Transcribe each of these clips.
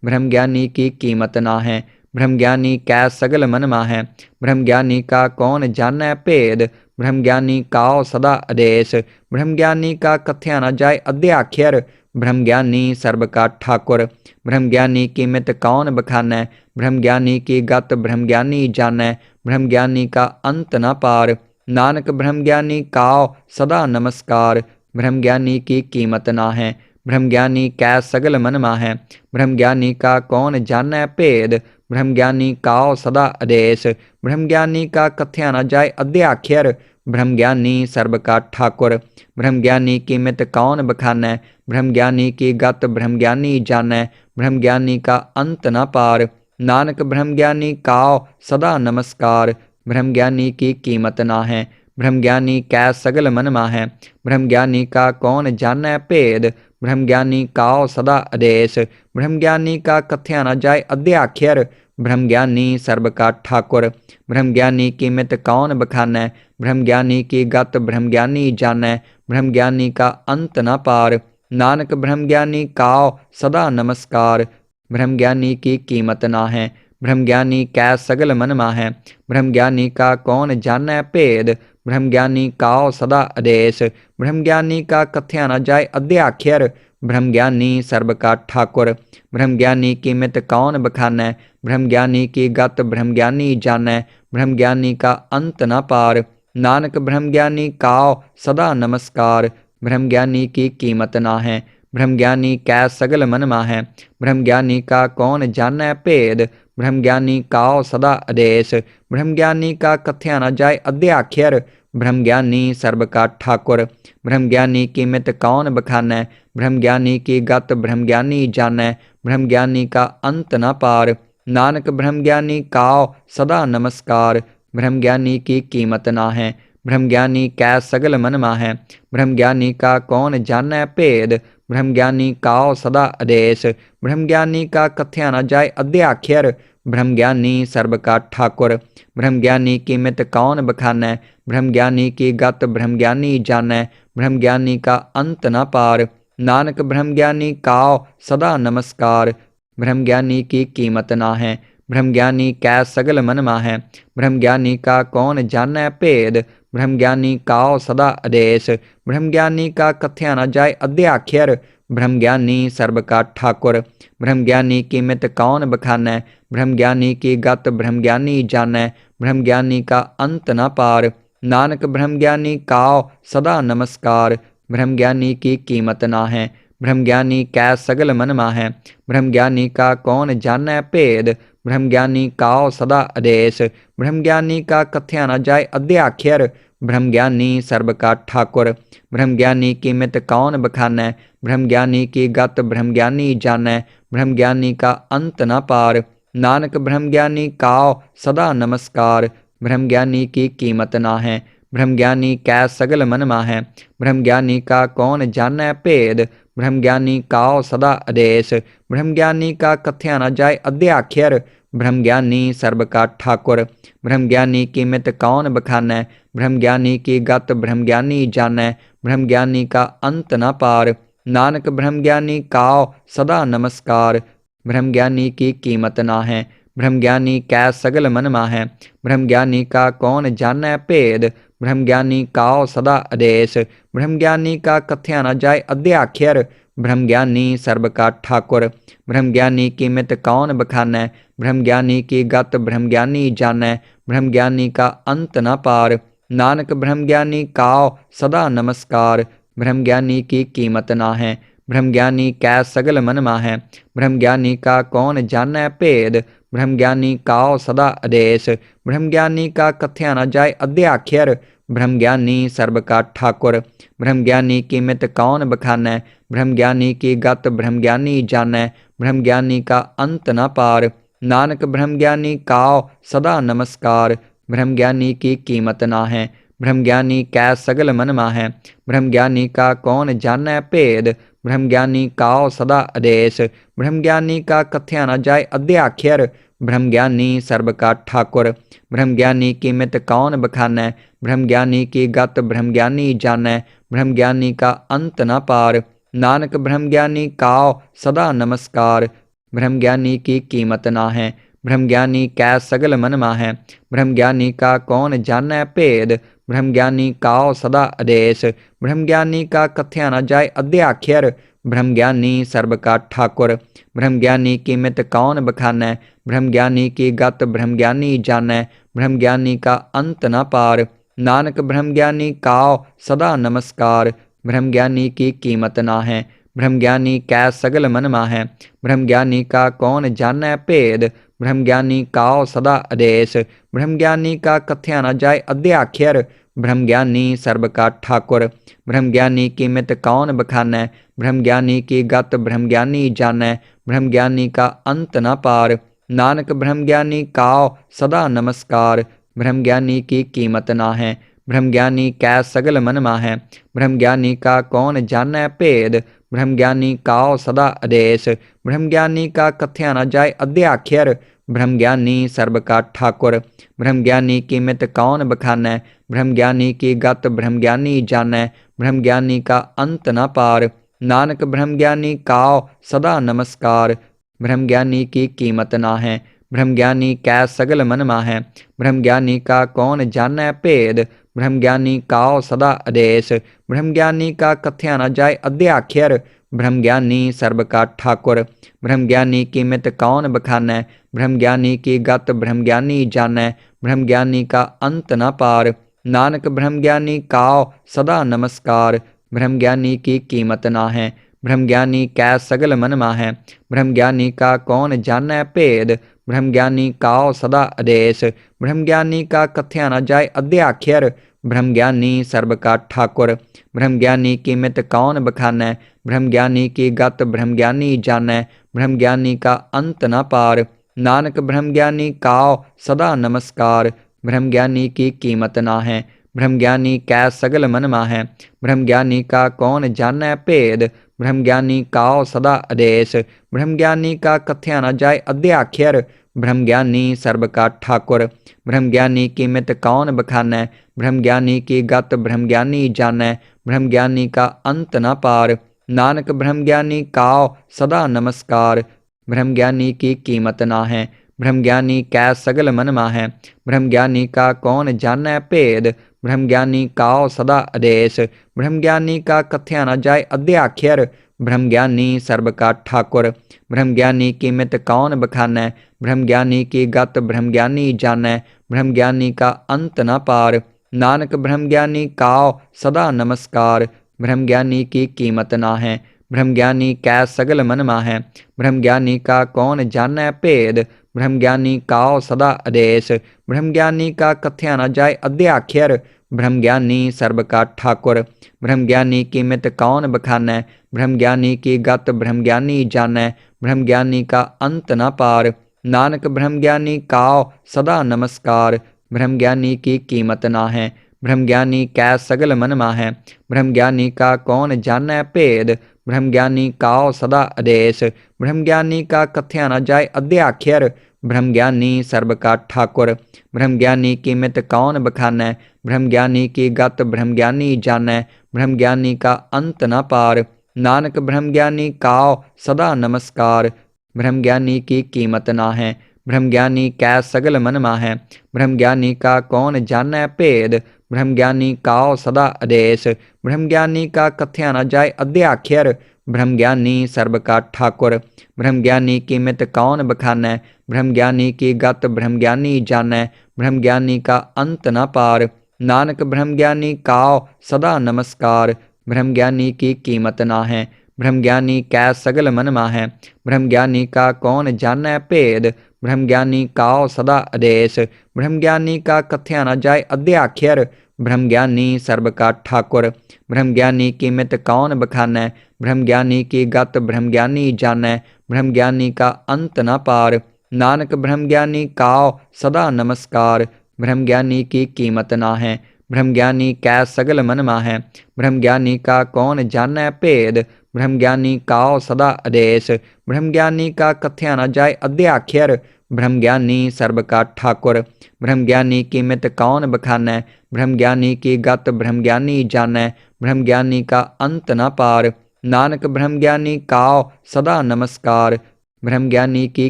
ब्रह्मज्ञानी की कीमत ना है। ब्रह्मज्ञानी कै सगल मन माहै। ब्रह्मज्ञानी का कौन जानै भेद। ब्रह्मज्ञानी काओ सदा आदेश। ब्रह्मज्ञानी का कथ्या न जाय अध्याख्यर। ब्रह्मज्ञानी सर्ब का ठाकुर। ब्रह्मज्ञानी कीमत कौन बखानै। ब्रह्मज्ञानी की गत ब्रह्मज्ञानी जानै। ब्रह्मज्ञानी का अंत न पार। नानक ब्रह्मज्ञानी काओ सदा नमस्कार। ब्रह्मज्ञानी की कीमत ना है। ब्रह्मज्ञानी कै सगल मन माहै। ब्रह्मज्ञानी का कौन जानै भेद। ब्रह्मज्ञानी काओ सदा आदेश। ब्रह्मज्ञानी का कथ्या न जाय अध्याख्यर। ब्रह्मज्ञानी सर्ब का ठाकुर। ब्रह्मज्ञानी कीमत कौन बखानै। ब्रह्मज्ञानी की गत ब्रह्मज्ञानी जानै। ब्रह्मज्ञानी का अंत न पार। नानक ब्रह्मज्ञानी काओ सदा नमस्कार। ब्रह्मज्ञानी की कीमत ना है। ब्रह्मज्ञानी कै सगल मन माहै। ब्रह्मज्ञानी का कौन जानै भेद। ब्रह्मज्ञानी काओ सदा आदेश। ब्रह्मज्ञानी का कथ्या न जाय अध्याख्यर। ब्रह्मज्ञानी सर्ब का ठाकुर। ब्रह्मज्ञानी कीमत कौन बखानै। ब्रह्मज्ञानी की गत ब्रह्मज्ञानी जानै। ब्रह्मज्ञानी का अंत न पार। नानक ब्रह्मज्ञानी काओ सदा नमस्कार। ब्रह्मज्ञानी की कीमत ना है। ब्रह्मज्ञानी कै सगल मन माहै। ब्रह्मज्ञानी का कौन जानै भेद। ब्रह्मज्ञानी काओ सदा आदेश। ब्रह्मज्ञानी का कथ्या न जाय अध्याख्यर। ब्रह्मज्ञानी सर्ब का ठाकुर। ब्रह्मज्ञानी कीमत कौन बखानै। ब्रह्मज्ञानी की गत ब्रह्मज्ञानी जानै। ब्रह्मज्ञानी का अंत न पार। नानक ब्रह्मज्ञानी काओ सदा नमस्कार। ब्रह्मज्ञानी की कीमत ना है। ब्रह्मज्ञानी कै सगल मन माहै। ब्रह्मज्ञानी का कौन जानै भेद। ब्रह्मज्ञानी काओ सदा आदेश। ब्रह्मज्ञानी का कथ्या न जाय अध्याख्यर। ब्रह्मज्ञानी सर्ब का ठाकुर। ब्रह्मज्ञानी कीमत कौन बखानै। ब्रह्मज्ञानी की गत ब्रह्मज्ञानी जानै। ब्रह्मज्ञानी का अंत न पार। नानक ब्रह्मज्ञानी काओ सदा नमस्कार। ब्रह्मज्ञानी की कीमत ना है। ब्रह्मज्ञानी कै सगल मन माहै। ब्रह्मज्ञानी का कौन जानै भेद। ब्रह्मज्ञानी काओ सदा आदेश। ब्रह्मज्ञानी का कथ्या न जाय अध्याख्यर। ब्रह्मज्ञानी सर्ब का ठाकुर। ब्रह्मज्ञानी कीमत कौन बखानै। ब्रह्मज्ञानी की गत ब्रह्मज्ञानी जानै। ब्रह्मज्ञानी का अंत न पार। नानक ब्रह्मज्ञानी काओ सदा नमस्कार। ब्रह्मज्ञानी की कीमत ना है। ब्रह्मज्ञानी कै सगल मन माहै। ब्रह्मज्ञानी का कौन जानै भेद। ब्रह्मज्ञानी काओ सदा आदेश। ब्रह्मज्ञानी का कथ्या न जाय अध्याख्यर। ब्रह्मज्ञानी सर्ब का ठाकुर। ब्रह्मज्ञानी कीमत कौन बखानै। ब्रह्मज्ञानी की गत ब्रह्मज्ञानी जानै। ब्रह्मज्ञानी का अंत न पार। नानक ब्रह्मज्ञानी काओ सदा नमस्कार। ब्रह्मज्ञानी की कीमत ना है। ब्रह्मज्ञानी कै सगल मन माहै। ब्रह्मज्ञानी का कौन जानै भेद। ब्रह्मज्ञानी काओ सदा आदेश। ब्रह्मज्ञानी का कथ्या न जाय अध्याख्यर। ब्रह्मज्ञानी सर्ब का ठाकुर। ब्रह्मज्ञानी कीमत कौन बखानै। ब्रह्मज्ञानी की गत ब्रह्मज्ञानी जानै। ब्रह्मज्ञानी का अंत न पार। नानक ब्रह्मज्ञानी काओ सदा नमस्कार। ब्रह्मज्ञानी की कीमत ना है। ब्रह्मज्ञानी कै सगल मन माहै। ब्रह्मज्ञानी का कौन जानै भेद। ब्रह्मज्ञानी काओ सदा आदेश। ब्रह्मज्ञानी का कथ्या न जाय अध्याख्यर। ब्रह्मज्ञानी सर्ब का ठाकुर। ब्रह्मज्ञानी कीमत कौन बखानै। ब्रह्मज्ञानी की गत ब्रह्मज्ञानी जानै। ब्रह्मज्ञानी का अंत न पार। नानक ब्रह्मज्ञानी काओ सदा नमस्कार। ब्रह्मज्ञानी की कीमत ना है। ब्रह्मज्ञानी कै सगल मन माहै। ब्रह्मज्ञानी का कौन जानै भेद। ब्रह्मज्ञानी काओ सदा आदेश। ब्रह्मज्ञानी का कथ्या न जाय अध्याख्यर। ब्रह्मज्ञानी सर्ब का ठाकुर। ब्रह्मज्ञानी कीमत कौन बखानै। ब्रह्मज्ञानी की गत ब्रह्मज्ञानी जानै। ब्रह्मज्ञानी का अंत न पार। नानक ब्रह्मज्ञानी काओ सदा नमस्कार। ब्रह्मज्ञानी की कीमत ना है। ब्रह्मज्ञानी कै सगल मन माहै। ब्रह्मज्ञानी का कौन जानै भेद। ब्रह्मज्ञानी काओ सदा आदेश। ब्रह्मज्ञानी का कथ्या न जाय अध्याख्यर। ब्रह्मज्ञानी सर्ब का ठाकुर। ब्रह्मज्ञानी कीमत कौन बखानै। ब्रह्मज्ञानी की गत ब्रह्मज्ञानी जानै। ब्रह्मज्ञानी का अंत न पार। नानक ब्रह्मज्ञानी काओ सदा नमस्कार। ब्रह्मज्ञानी की कीमत ना है। ब्रह्मज्ञानी कै सगल मन माहै। ब्रह्मज्ञानी का कौन जानै भेद। ब्रह्मज्ञानी काओ सदा आदेश। ब्रह्मज्ञानी का कथ्या न जाय अध्याख्यर। ब्रह्मज्ञानी सर्ब का ठाकुर। ब्रह्मज्ञानी कीमत कौन बखानै। ब्रह्मज्ञानी की गत ब्रह्मज्ञानी जानै। ब्रह्मज्ञानी का अंत न पार। नानक ब्रह्मज्ञानी काओ सदा नमस्कार। ब्रह्मज्ञानी की कीमत ना है। ब्रह्मज्ञानी कै सगल मन माहै। ब्रह्मज्ञानी का कौन जानै भेद। ब्रह्मज्ञानी काओ सदा आदेश। ब्रह्मज्ञानी का कथ्या न जाय अध्याख्यर। ब्रह्मज्ञानी सर्ब का ठाकुर। ब्रह्मज्ञानी कीमत कौन बखानै। ब्रह्मज्ञानी की गत ब्रह्मज्ञानी जानै। ब्रह्मज्ञानी का अंत न पार। नानक ब्रह्मज्ञानी काओ सदा नमस्कार। ब्रह्मज्ञानी की कीमत ना है। ब्रह्मज्ञानी कै सगल मन माहै। ब्रह्मज्ञानी का कौन जानै भेद। ब्रह्मज्ञानी काओ सदा आदेश। ब्रह्मज्ञानी का कथ्या न जाय अध्याख्यर। ब्रह्मज्ञानी सर्ब का ठाकुर। ब्रह्मज्ञानी कीमत कौन बखानै। ब्रह्मज्ञानी की गत ब्रह्मज्ञानी जानै। ब्रह्मज्ञानी का अंत न पार। नानक ब्रह्मज्ञानी काओ सदा नमस्कार। ब्रह्मज्ञानी की कीमत ना है। ब्रह्मज्ञानी कै सगल मन माहै। ब्रह्मज्ञानी का कौन जानै भेद। ब्रह्मज्ञानी काओ सदा आदेश। ब्रह्मज्ञानी का कथ्या न जाय अध्याख्यर। ब्रह्मज्ञानी सर्ब का ठाकुर। ब्रह्मज्ञानी कीमत कौन बखानै। ब्रह्मज्ञानी की गत ब्रह्मज्ञानी जानै। ब्रह्मज्ञानी का अंत न पार। नानक ब्रह्मज्ञानी काओ सदा नमस्कार। ब्रह्मज्ञानी की कीमत ना है। ब्रह्मज्ञानी कै सगल मन माहै। ब्रह्मज्ञानी का कौन जानै भेद। ब्रह्मज्ञानी काओ सदा आदेश। ब्रह्मज्ञानी का कथ्या न जाय अध्याख्यर। ब्रह्मज्ञानी सर्ब का ठाकुर। ब्रह्मज्ञानी कीमत कौन बखानै। ब्रह्मज्ञानी की गत ब्रह्मज्ञानी जानै। ब्रह्मज्ञानी का अंत न पार। नानक ब्रह्मज्ञानी काओ सदा नमस्कार। ब्रह्मज्ञानी की कीमत ना है। ब्रह्मज्ञानी कै सगल मन माहै। ब्रह्मज्ञानी का कौन जानै भेद। ब्रह्मज्ञानी काओ सदा आदेश। ब्रह्मज्ञानी का कथ्या न जाय अध्याख्यर। ब्रह्मज्ञानी सर्ब का ठाकुर। ब्रह्मज्ञानी कीमत कौन बखानै। ब्रह्मज्ञानी की गत ब्रह्मज्ञानी जानै। ब्रह्मज्ञानी का अंत न पार। नानक ब्रह्मज्ञानी काओ सदा नमस्कार। ब्रह्मज्ञानी की कीमत ना है। ब्रह्मज्ञानी कै सगल मन माहै। ब्रह्मज्ञानी का कौन जानै भेद। ब्रह्मज्ञानी काओ सदा आदेश। ब्रह्मज्ञानी का कथ्या न जाय अध्याख्यर। ब्रह्मज्ञानी सर्ब का ठाकुर। ब्रह्मज्ञानी कीमत कौन बखानै। ब्रह्मज्ञानी की गत ब्रह्मज्ञानी जानै। ब्रह्मज्ञानी का अंत न पार। नानक ब्रह्मज्ञानी काओ सदा नमस्कार। ब्रह्मज्ञानी की कीमत ना है। ब्रह्मज्ञानी कै सगल मन माहै। ब्रह्मज्ञानी का कौन जानै भेद। ब्रह्मज्ञानी काओ सदा आदेश। ब्रह्मज्ञानी का कथ्या न जाय अध्याख्यर। ब्रह्मज्ञानी सर्ब का ठाकुर। ब्रह्मज्ञानी कीमत कौन बखानै। ब्रह्मज्ञानी की गत ब्रह्मज्ञानी जानै। ब्रह्मज्ञानी का अंत न पार। नानक ब्रह्मज्ञानी काओ सदा नमस्कार। ब्रह्मज्ञानी की कीमत ना है। ब्रह्मज्ञानी कै सगल मन माहै। ब्रह्मज्ञानी का कौन जानै भेद। ब्रह्मज्ञानी काओ सदा आदेश। ब्रह्मज्ञानी का कथ्या न जाय अध्याख्यर। ब्रह्मज्ञानी सर्ब का ठाकुर। ब्रह्मज्ञानी कीमत कौन बखानै। ब्रह्मज्ञानी की गत ब्रह्मज्ञानी जानै। ब्रह्मज्ञानी का अंत न पार। नानक ब्रह्मज्ञानी काओ सदा नमस्कार। ब्रह्मज्ञानी की कीमत ना है। ब्रह्मज्ञानी कै सगल मन माहै। ब्रह्मज्ञानी का कौन जानै भेद। ब्रह्मज्ञानी काओ सदा आदेश। ब्रह्मज्ञानी का कथ्या न जाय अध्याख्यर। ब्रह्मज्ञानी सर्ब का ठाकुर। ब्रह्मज्ञानी कीमत कौन बखानै। ब्रह्मज्ञानी की गत ब्रह्मज्ञानी जानै। ब्रह्मज्ञानी का अंत न पार। नानक ब्रह्मज्ञानी काओ सदा नमस्कार। ब्रह्मज्ञानी की कीमत ना है। ब्रह्मज्ञानी कै सगल मन माहै। ब्रह्मज्ञानी का कौन जानै भेद। ब्रह्मज्ञानी काओ सदा आदेश। ब्रह्मज्ञानी का कथ्या न जाय अध्याख्यर। ब्रह्मज्ञानी सर्ब का ठाकुर। ब्रह्मज्ञानी कीमत कौन बखानै। ब्रह्मज्ञानी की गत ब्रह्मज्ञानी जानै। ब्रह्मज्ञानी का अंत न पार। नानक ब्रह्मज्ञानी काओ सदा नमस्कार। ब्रह्मज्ञानी की कीमत ना है। ब्रह्मज्ञानी कै सगल मन माहै। ब्रह्मज्ञानी का कौन जानै भेद। ब्रह्मज्ञानी काओ सदा आदेश। ब्रह्मज्ञानी का कथ्या न जाय अध्याख्यर। ब्रह्मज्ञानी सर्ब का ठाकुर। ब्रह्मज्ञानी कीमत कौन बखानै। ब्रह्मज्ञानी की गत ब्रह्मज्ञानी जानै। ब्रह्मज्ञानी का अंत न पार। नानक ब्रह्मज्ञानी काओ सदा नमस्कार। ब्रह्मज्ञानी की कीमत ना है। ब्रह्मज्ञानी कै सगल मन माहै। ब्रह्मज्ञानी का कौन जानै भेद। ब्रह्मज्ञानी काओ सदा आदेश। ब्रह्मज्ञानी का कथ्या न जाय अध्याख्यर। ब्रह्मज्ञानी सर्ब का ठाकुर। ब्रह्मज्ञानी कीमत कौन बखानै। ब्रह्मज्ञानी की गत ब्रह्मज्ञानी जानै। ब्रह्मज्ञानी का अंत न पार। नानक ब्रह्मज्ञानी काओ सदा नमस्कार। ब्रह्मज्ञानी की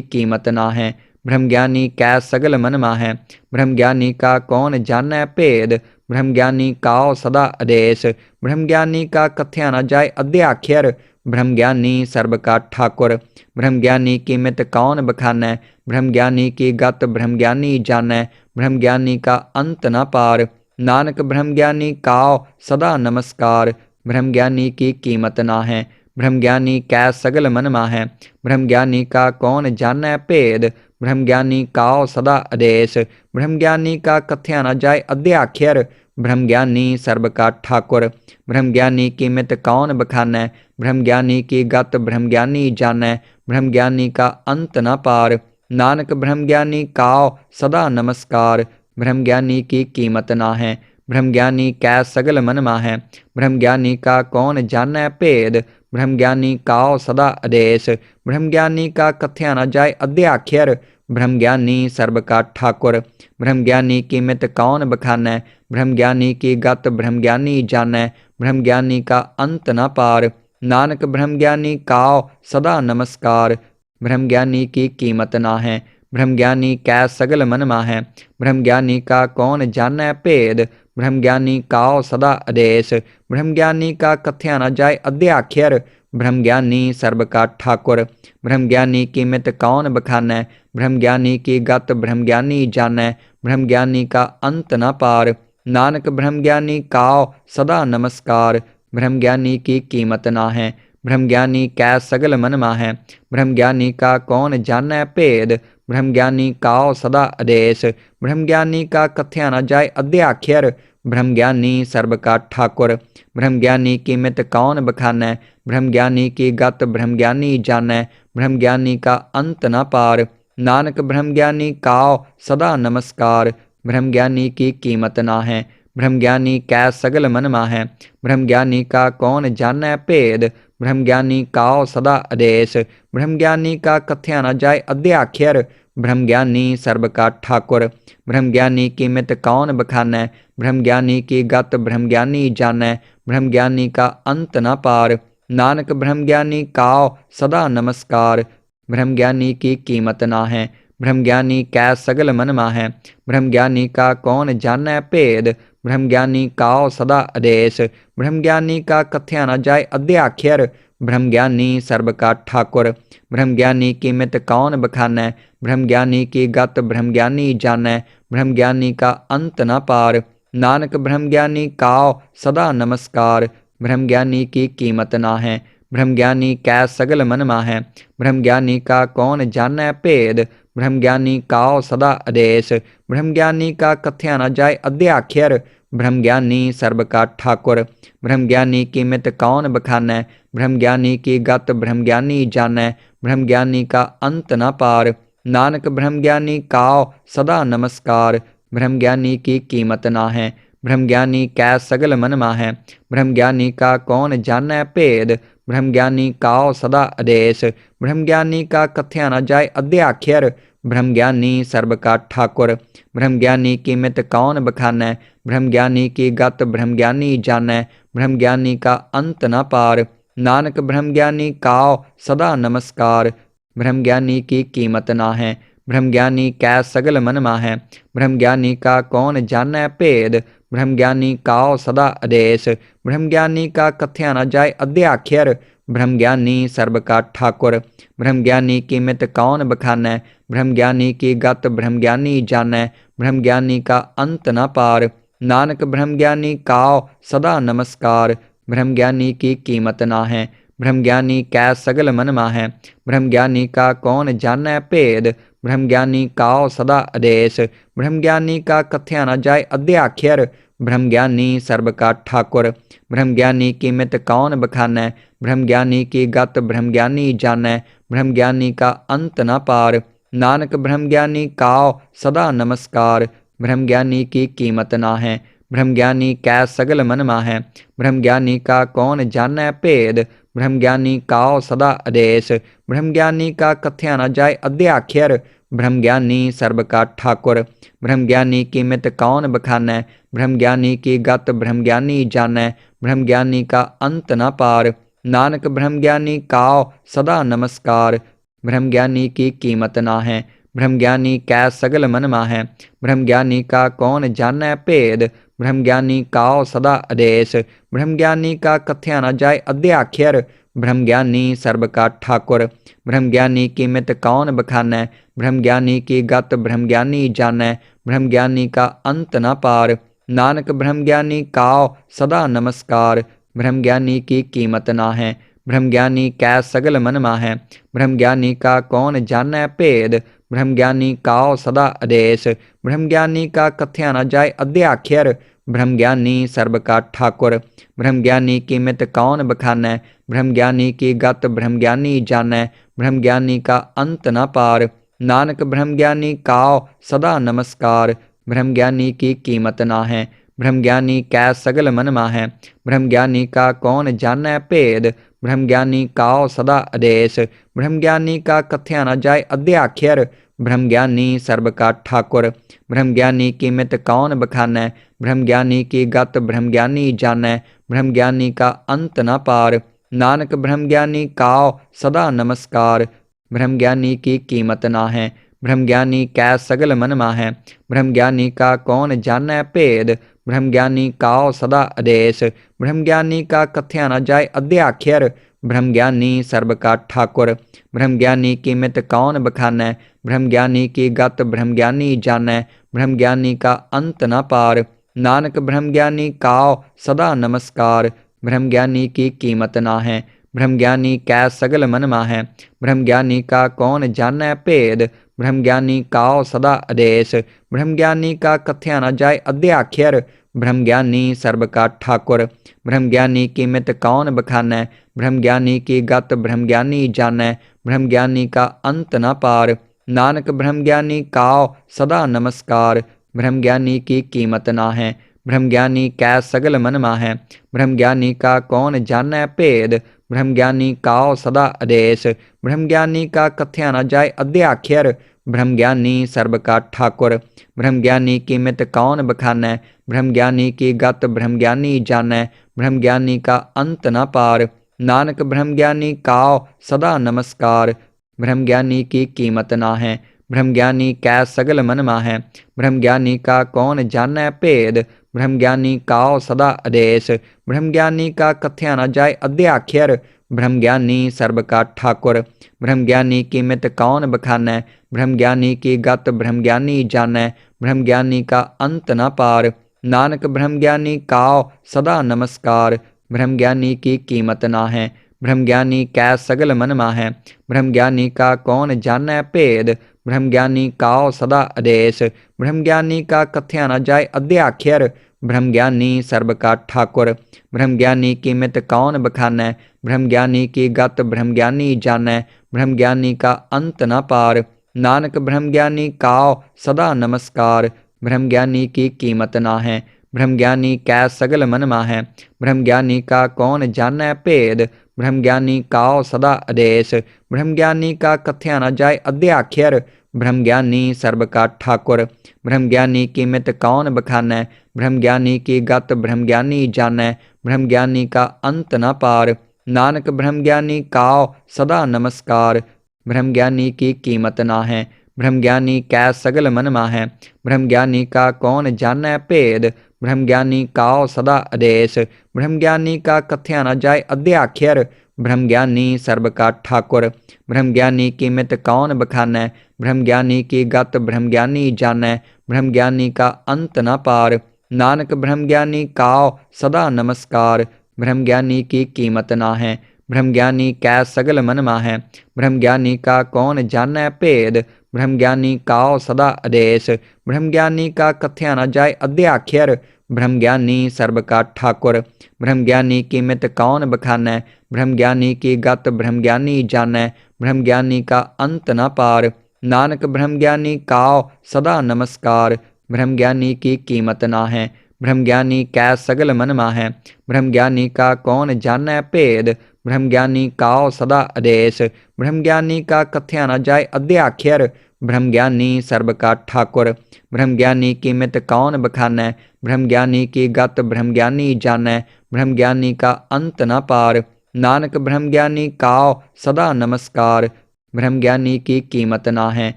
कीमत ना है। ब्रह्मज्ञानी कै सगल मन माहै। ब्रह्मज्ञानी का कौन जानै भेद। ब्रह्मज्ञानी काओ सदा आदेश। ब्रह्मज्ञानी का कथ्या न जाय अध्याख्यर। ब्रह्मज्ञानी सर्ब का ठाकुर। ब्रह्मज्ञानी कीमत कौन बखानै। ब्रह्मज्ञानी की गत ब्रह्मज्ञानी जानै। ब्रह्मज्ञानी का अंत न पार। नानक ब्रह्मज्ञानी काओ सदा नमस्कार। ब्रह्मज्ञानी की कीमत ना है। ब्रह्मज्ञानी कै सगल मन माहै। ब्रह्मज्ञानी का कौन जानै भेद। ब्रह्मज्ञानी काओ सदा आदेश। ब्रह्मज्ञानी का कथ्या न जाय अध्याख्यर। ब्रह्मज्ञानी सर्ब का ठाकुर। ब्रह्मज्ञानी कीमत कौन बखानै। ब्रह्मज्ञानी की गत ब्रह्मज्ञानी जानै। ब्रह्मज्ञानी का अंत न पार। नानक ब्रह्मज्ञानी काओ सदा नमस्कार। ब्रह्मज्ञानी की कीमत ना है। ब्रह्मज्ञानी कै सगल मन माहै। ब्रह्मज्ञानी का कौन जानै भेद। ब्रह्मज्ञानी काओ सदा आदेश। ब्रह्मज्ञानी का कथ्या न जाय अध्याख्यर। ब्रह्मज्ञानी सर्ब का ठाकुर। ब्रह्मज्ञानी कीमत कौन बखानै। ब्रह्मज्ञानी की गत ब्रह्मज्ञानी जानै। ब्रह्मज्ञानी का अंत न पार। नानक ब्रह्मज्ञानी काओ सदा नमस्कार। ब्रह्मज्ञानी की कीमत ना है। ब्रह्मज्ञानी कै सगल मन माहै। ब्रह्मज्ञानी का कौन जानै भेद। ब्रह्मज्ञानी काओ सदा आदेश। ब्रह्मज्ञानी का कथ्या न जाय अध्याख्यर। ब्रह्मज्ञानी सर्ब का ठाकुर। ब्रह्मज्ञानी कीमत कौन बखानै। ब्रह्मज्ञानी की गत ब्रह्मज्ञानी जानै। ब्रह्मज्ञानी का अंत न पार। नानक ब्रह्मज्ञानी काओ सदा नमस्कार। ब्रह्मज्ञानी की कीमत ना है। ब्रह्मज्ञानी कै सगल मन माहै। ब्रह्मज्ञानी का कौन जानै भेद। ब्रह्मज्ञानी काओ सदा आदेश। ब्रह्मज्ञानी का कथ्या न जाय अध्याख्यर। ब्रह्मज्ञानी सर्ब का ठाकुर। ब्रह्मज्ञानी कीमत कौन बखानै। ब्रह्मज्ञानी की गत ब्रह्मज्ञानी जानै। ब्रह्मज्ञानी का अंत न पार। नानक ब्रह्मज्ञानी काओ सदा नमस्कार। ब्रह्मज्ञानी की कीमत ना है। ब्रह्मज्ञानी कै सगल मन माहै। ब्रह्मज्ञानी का कौन जानै भेद। ब्रह्मज्ञानी काओ सदा आदेश। ब्रह्मज्ञानी का कथ्या न जाय अध्याख्यर। ब्रह्मज्ञानी सर्ब का ठाकुर। ब्रह्मज्ञानी कीमत कौन बखानै। ब्रह्मज्ञानी की गत ब्रह्मज्ञानी जानै। ब्रह्मज्ञानी का अंत न पार। नानक ब्रह्मज्ञानी काओ सदा नमस्कार। ब्रह्मज्ञानी की कीमत ना है। ब्रह्मज्ञानी कै सगल मन माहै। ब्रह्मज्ञानी का कौन जानै भेद। ब्रह्मज्ञानी काओ सदा आदेश। ब्रह्मज्ञानी का कथ्या न जाय अध्याख्यर। ब्रह्मज्ञानी सर्ब का ठाकुर। ब्रह्मज्ञानी कीमत कौन बखानै। ब्रह्मज्ञानी की गत ब्रह्मज्ञानी जानै। ब्रह्मज्ञानी का अंत न पार। नानक ब्रह्मज्ञानी काओ सदा नमस्कार। ब्रह्मज्ञानी की कीमत ना है। ब्रह्मज्ञानी कै सगल मन माहै। ब्रह्मज्ञानी का कौन जानै भेद। ब्रह्मज्ञानी काओ सदा आदेश। ब्रह्मज्ञानी का कथ्या न जाय अध्याख्यर। ब्रह्मज्ञानी सर्ब का ठाकुर। ब्रह्मज्ञानी कीमत कौन बखानै। ब्रह्मज्ञानी की गत ब्रह्मज्ञानी जानै। ब्रह्मज्ञानी का अंत न पार। नानक ब्रह्मज्ञानी काओ सदा नमस्कार। ब्रह्मज्ञानी की कीमत ना है। ब्रह्मज्ञानी कै सगल मन माहै। ब्रह्मज्ञानी का कौन जानै भेद। ब्रह्मज्ञानी काओ सदा आदेश। ब्रह्मज्ञानी का कथ्या न जाय अध्याख्यर। ब्रह्मज्ञानी सर्ब का ठाकुर। ब्रह्मज्ञानी कीमत कौन बखानै। ब्रह्मज्ञानी की गत ब्रह्मज्ञानी जानै। ब्रह्मज्ञानी का अंत न पार। नानक ब्रह्मज्ञानी काओ सदा नमस्कार। ब्रह्मज्ञानी की कीमत ना है। ब्रह्मज्ञानी कै सगल मन माहै। ब्रह्मज्ञानी का कौन जानै भेद। ब्रह्मज्ञानी काओ सदा आदेश। ब्रह्मज्ञानी का कथ्या न जाय अध्याख्यर। ब्रह्मज्ञानी सर्ब का ठाकुर। ब्रह्मज्ञानी कीमत कौन बखानै। ब्रह्मज्ञानी की गत ब्रह्मज्ञानी जानै। ब्रह्मज्ञानी का अंत न पार। नानक ब्रह्मज्ञानी काओ सदा नमस्कार। ब्रह्मज्ञानी की कीमत ना है। ब्रह्मज्ञानी कै सगल मन माहै। ब्रह्मज्ञानी का कौन जानै भेद। ब्रह्मज्ञानी काओ सदा आदेश। ब्रह्मज्ञानी का कथ्या न जाय अध्याख्यर। ब्रह्मज्ञानी सर्ब का ठाकुर। ब्रह्मज्ञानी कीमत कौन बखानै। ब्रह्मज्ञानी की गत ब्रह्मज्ञानी जानै। ब्रह्मज्ञानी का अंत न पार। नानक ब्रह्मज्ञानी काओ सदा नमस्कार। ब्रह्मज्ञानी की कीमत ना है। ब्रह्मज्ञानी कै सगल मन माहै। ब्रह्मज्ञानी का कौन जानै भेद। ब्रह्मज्ञानी काओ सदा आदेश। ब्रह्मज्ञानी का कथ्या न जाय अध्याख्यर। ब्रह्मज्ञानी सर्ब का ठाकुर। ब्रह्मज्ञानी कीमत कौन बखानै। ब्रह्मज्ञानी की गत ब्रह्मज्ञानी जानै। ब्रह्मज्ञानी का अंत न पार। नानक ब्रह्मज्ञानी काओ सदा नमस्कार। ब्रह्मज्ञानी की कीमत ना है। ब्रह्मज्ञानी कै सगल मन माहै। ब्रह्मज्ञानी का कौन जानै भेद। ब्रह्मज्ञानी काओ सदा आदेश। ब्रह्मज्ञानी का कथ्या न जाय अध्याख्यर। ब्रह्मज्ञानी सर्ब का ठाकुर। ब्रह्मज्ञानी कीमत कौन बखानै। ब्रह्मज्ञानी की गत ब्रह्मज्ञानी जानै। ब्रह्मज्ञानी का अंत न पार। नानक ब्रह्मज्ञानी काओ सदा नमस्कार। ब्रह्मज्ञानी की कीमत ना है। ब्रह्मज्ञानी कै सगल मन माहै। ब्रह्मज्ञानी का कौन जानै भेद। ब्रह्मज्ञानी काओ सदा आदेश। ब्रह्मज्ञानी का कथ्या न जाय अध्याख्यर। ब्रह्मज्ञानी सर्ब का ठाकुर। ब्रह्मज्ञानी कीमत कौन बखानै। ब्रह्मज्ञानी की गत ब्रह्मज्ञानी जानै। ब्रह्मज्ञानी का अंत न पार। नानक ब्रह्मज्ञानी काओ सदा नमस्कार। ब्रह्मज्ञानी की कीमत ना है। ब्रह्मज्ञानी कै सगल मन माहै। ब्रह्मज्ञानी का कौन जानै भेद। ब्रह्मज्ञानी काओ सदा आदेश। ब्रह्मज्ञानी का कथ्या न जाय अध्याख्यर। ब्रह्मज्ञानी सर्ब का ठाकुर। ब्रह्मज्ञानी कीमत कौन बखानै। ब्रह्मज्ञानी की गत ब्रह्मज्ञानी जानै। ब्रह्मज्ञानी का अंत न पार। नानक ब्रह्मज्ञानी काओ सदा नमस्कार। ब्रह्मज्ञानी की कीमत ना है। ब्रह्मज्ञानी कै सगल मन माहै। ब्रह्मज्ञानी का कौन जानै भेद। ब्रह्मज्ञानी काओ सदा आदेश। ब्रह्मज्ञानी का कथ्या न जाय अध्याख्यर। ब्रह्मज्ञानी सर्ब का ठाकुर। ब्रह्मज्ञानी कीमत कौन बखानै। ब्रह्मज्ञानी की गत ब्रह्मज्ञानी जानै। ब्रह्मज्ञानी का अंत न पार। नानक ब्रह्मज्ञानी काओ सदा नमस्कार। ब्रह्मज्ञानी की कीमत ना है। ब्रह्मज्ञानी कै सगल मन माहै। ब्रह्मज्ञानी का कौन जानै भेद। ब्रह्मज्ञानी काओ सदा आदेश। ब्रह्मज्ञानी का कथ्या न जाय अध्याख्यर। ब्रह्मज्ञानी सर्ब का ठाकुर। ब्रह्मज्ञानी कीमत कौन बखानै। ब्रह्मज्ञानी की गत ब्रह्मज्ञानी जानै। ब्रह्मज्ञानी का अंत न पार। नानक ब्रह्मज्ञानी काओ सदा नमस्कार। ब्रह्मज्ञानी की कीमत ना है। ब्रह्मज्ञानी कै सगल मन माहै। ब्रह्मज्ञानी का कौन जानै भेद। ब्रह्मज्ञानी काओ सदा आदेश। ब्रह्मज्ञानी का कथ्या न जाय अध्याख्यर। ब्रह्मज्ञानी सर्ब का ठाकुर। ब्रह्मज्ञानी कीमत कौन बखानै। ब्रह्मज्ञानी की गत ब्रह्मज्ञानी जानै। ब्रह्मज्ञानी का अंत न पार। नानक ब्रह्मज्ञानी काओ सदा नमस्कार। ब्रह्मज्ञानी की कीमत ना है। ब्रह्मज्ञानी कै सगल मन माहै। ब्रह्मज्ञानी का कौन जानै भेद। ब्रह्मज्ञानी काओ सदा आदेश। ब्रह्मज्ञानी का कथ्या न जाय अध्याख्यर। ब्रह्मज्ञानी सर्ब का ठाकुर। ब्रह्मज्ञानी कीमत कौन बखानै। ब्रह्मज्ञानी की गत ब्रह्मज्ञानी जानै। ब्रह्मज्ञानी का अंत न पार। नानक ब्रह्मज्ञानी काओ सदा नमस्कार। ब्रह्मज्ञानी की कीमत ना है। ब्रह्मज्ञानी कै सगल मन माहै। ब्रह्मज्ञानी का कौन जानै भेद। ब्रह्मज्ञानी काओ सदा आदेश। ब्रह्मज्ञानी का कथ्या न जाय अध्याख्यर। ब्रह्मज्ञानी सर्ब का ठाकुर। ब्रह्मज्ञानी कीमत कौन बखानै। ब्रह्मज्ञानी की गत ब्रह्मज्ञानी जानै। ब्रह्मज्ञानी का अंत न पार। नानक ब्रह्मज्ञानी काओ सदा नमस्कार। ब्रह्मज्ञानी की कीमत ना है। ब्रह्मज्ञानी कै सगल मन माहै। ब्रह्मज्ञानी का कौन जानै भेद। ब्रह्मज्ञानी काओ सदा आदेश। ब्रह्मज्ञानी का कथ्या न जाय अध्याख्यर। ब्रह्मज्ञानी सर्ब का ठाकुर। ब्रह्मज्ञानी कीमत कौन बखानै। ब्रह्मज्ञानी की गत ब्रह्मज्ञानी जानै। ब्रह्मज्ञानी का अंत न पार। नानक ब्रह्मज्ञानी काओ सदा नमस्कार। ब्रह्मज्ञानी की कीमत ना है। ब्रह्मज्ञानी कै सगल मन माहै। ब्रह्मज्ञानी का कौन जानै भेद। ब्रह्मज्ञानी काओ सदा आदेश। ब्रह्मज्ञानी का कथ्या न जाय अध्याख्यर। ब्रह्मज्ञानी सर्ब का ठाकुर। ब्रह्मज्ञानी कीमत कौन बखानै। ब्रह्मज्ञानी की गत ब्रह्मज्ञानी जानै। ब्रह्मज्ञानी का अंत न पार। नानक ब्रह्मज्ञानी काओ सदा नमस्कार। ब्रह्मज्ञानी की कीमत ना है। ब्रह्मज्ञानी कै सगल मन माहै। ब्रह्मज्ञानी का कौन जानै भेद। ब्रह्मज्ञानी काओ सदा आदेश। ब्रह्मज्ञानी का कथ्या न जाय अध्याख्यर। ब्रह्मज्ञानी सर्ब का ठाकुर। ब्रह्मज्ञानी कीमत कौन बखानै। ब्रह्मज्ञानी की गत ब्रह्मज्ञानी जानै। ब्रह्मज्ञानी का अंत न पार। नानक ब्रह्मज्ञानी काओ सदा नमस्कार। ब्रह्मज्ञानी की कीमत ना है। ब्रह्मज्ञानी कै सगल मन माहै। ब्रह्मज्ञानी का कौन जानै भेद। ब्रह्मज्ञानी काओ सदा आदेश। ब्रह्मज्ञानी का कथ्या न जाय अध्याख्यर। ब्रह्मज्ञानी सर्ब का ठाकुर। ब्रह्मज्ञानी कीमत कौन बखानै। ब्रह्मज्ञानी की गत ब्रह्मज्ञानी जानै। ब्रह्मज्ञानी का अंत न पार। नानक ब्रह्मज्ञानी काओ सदा नमस्कार। ब्रह्मज्ञानी की कीमत ना है।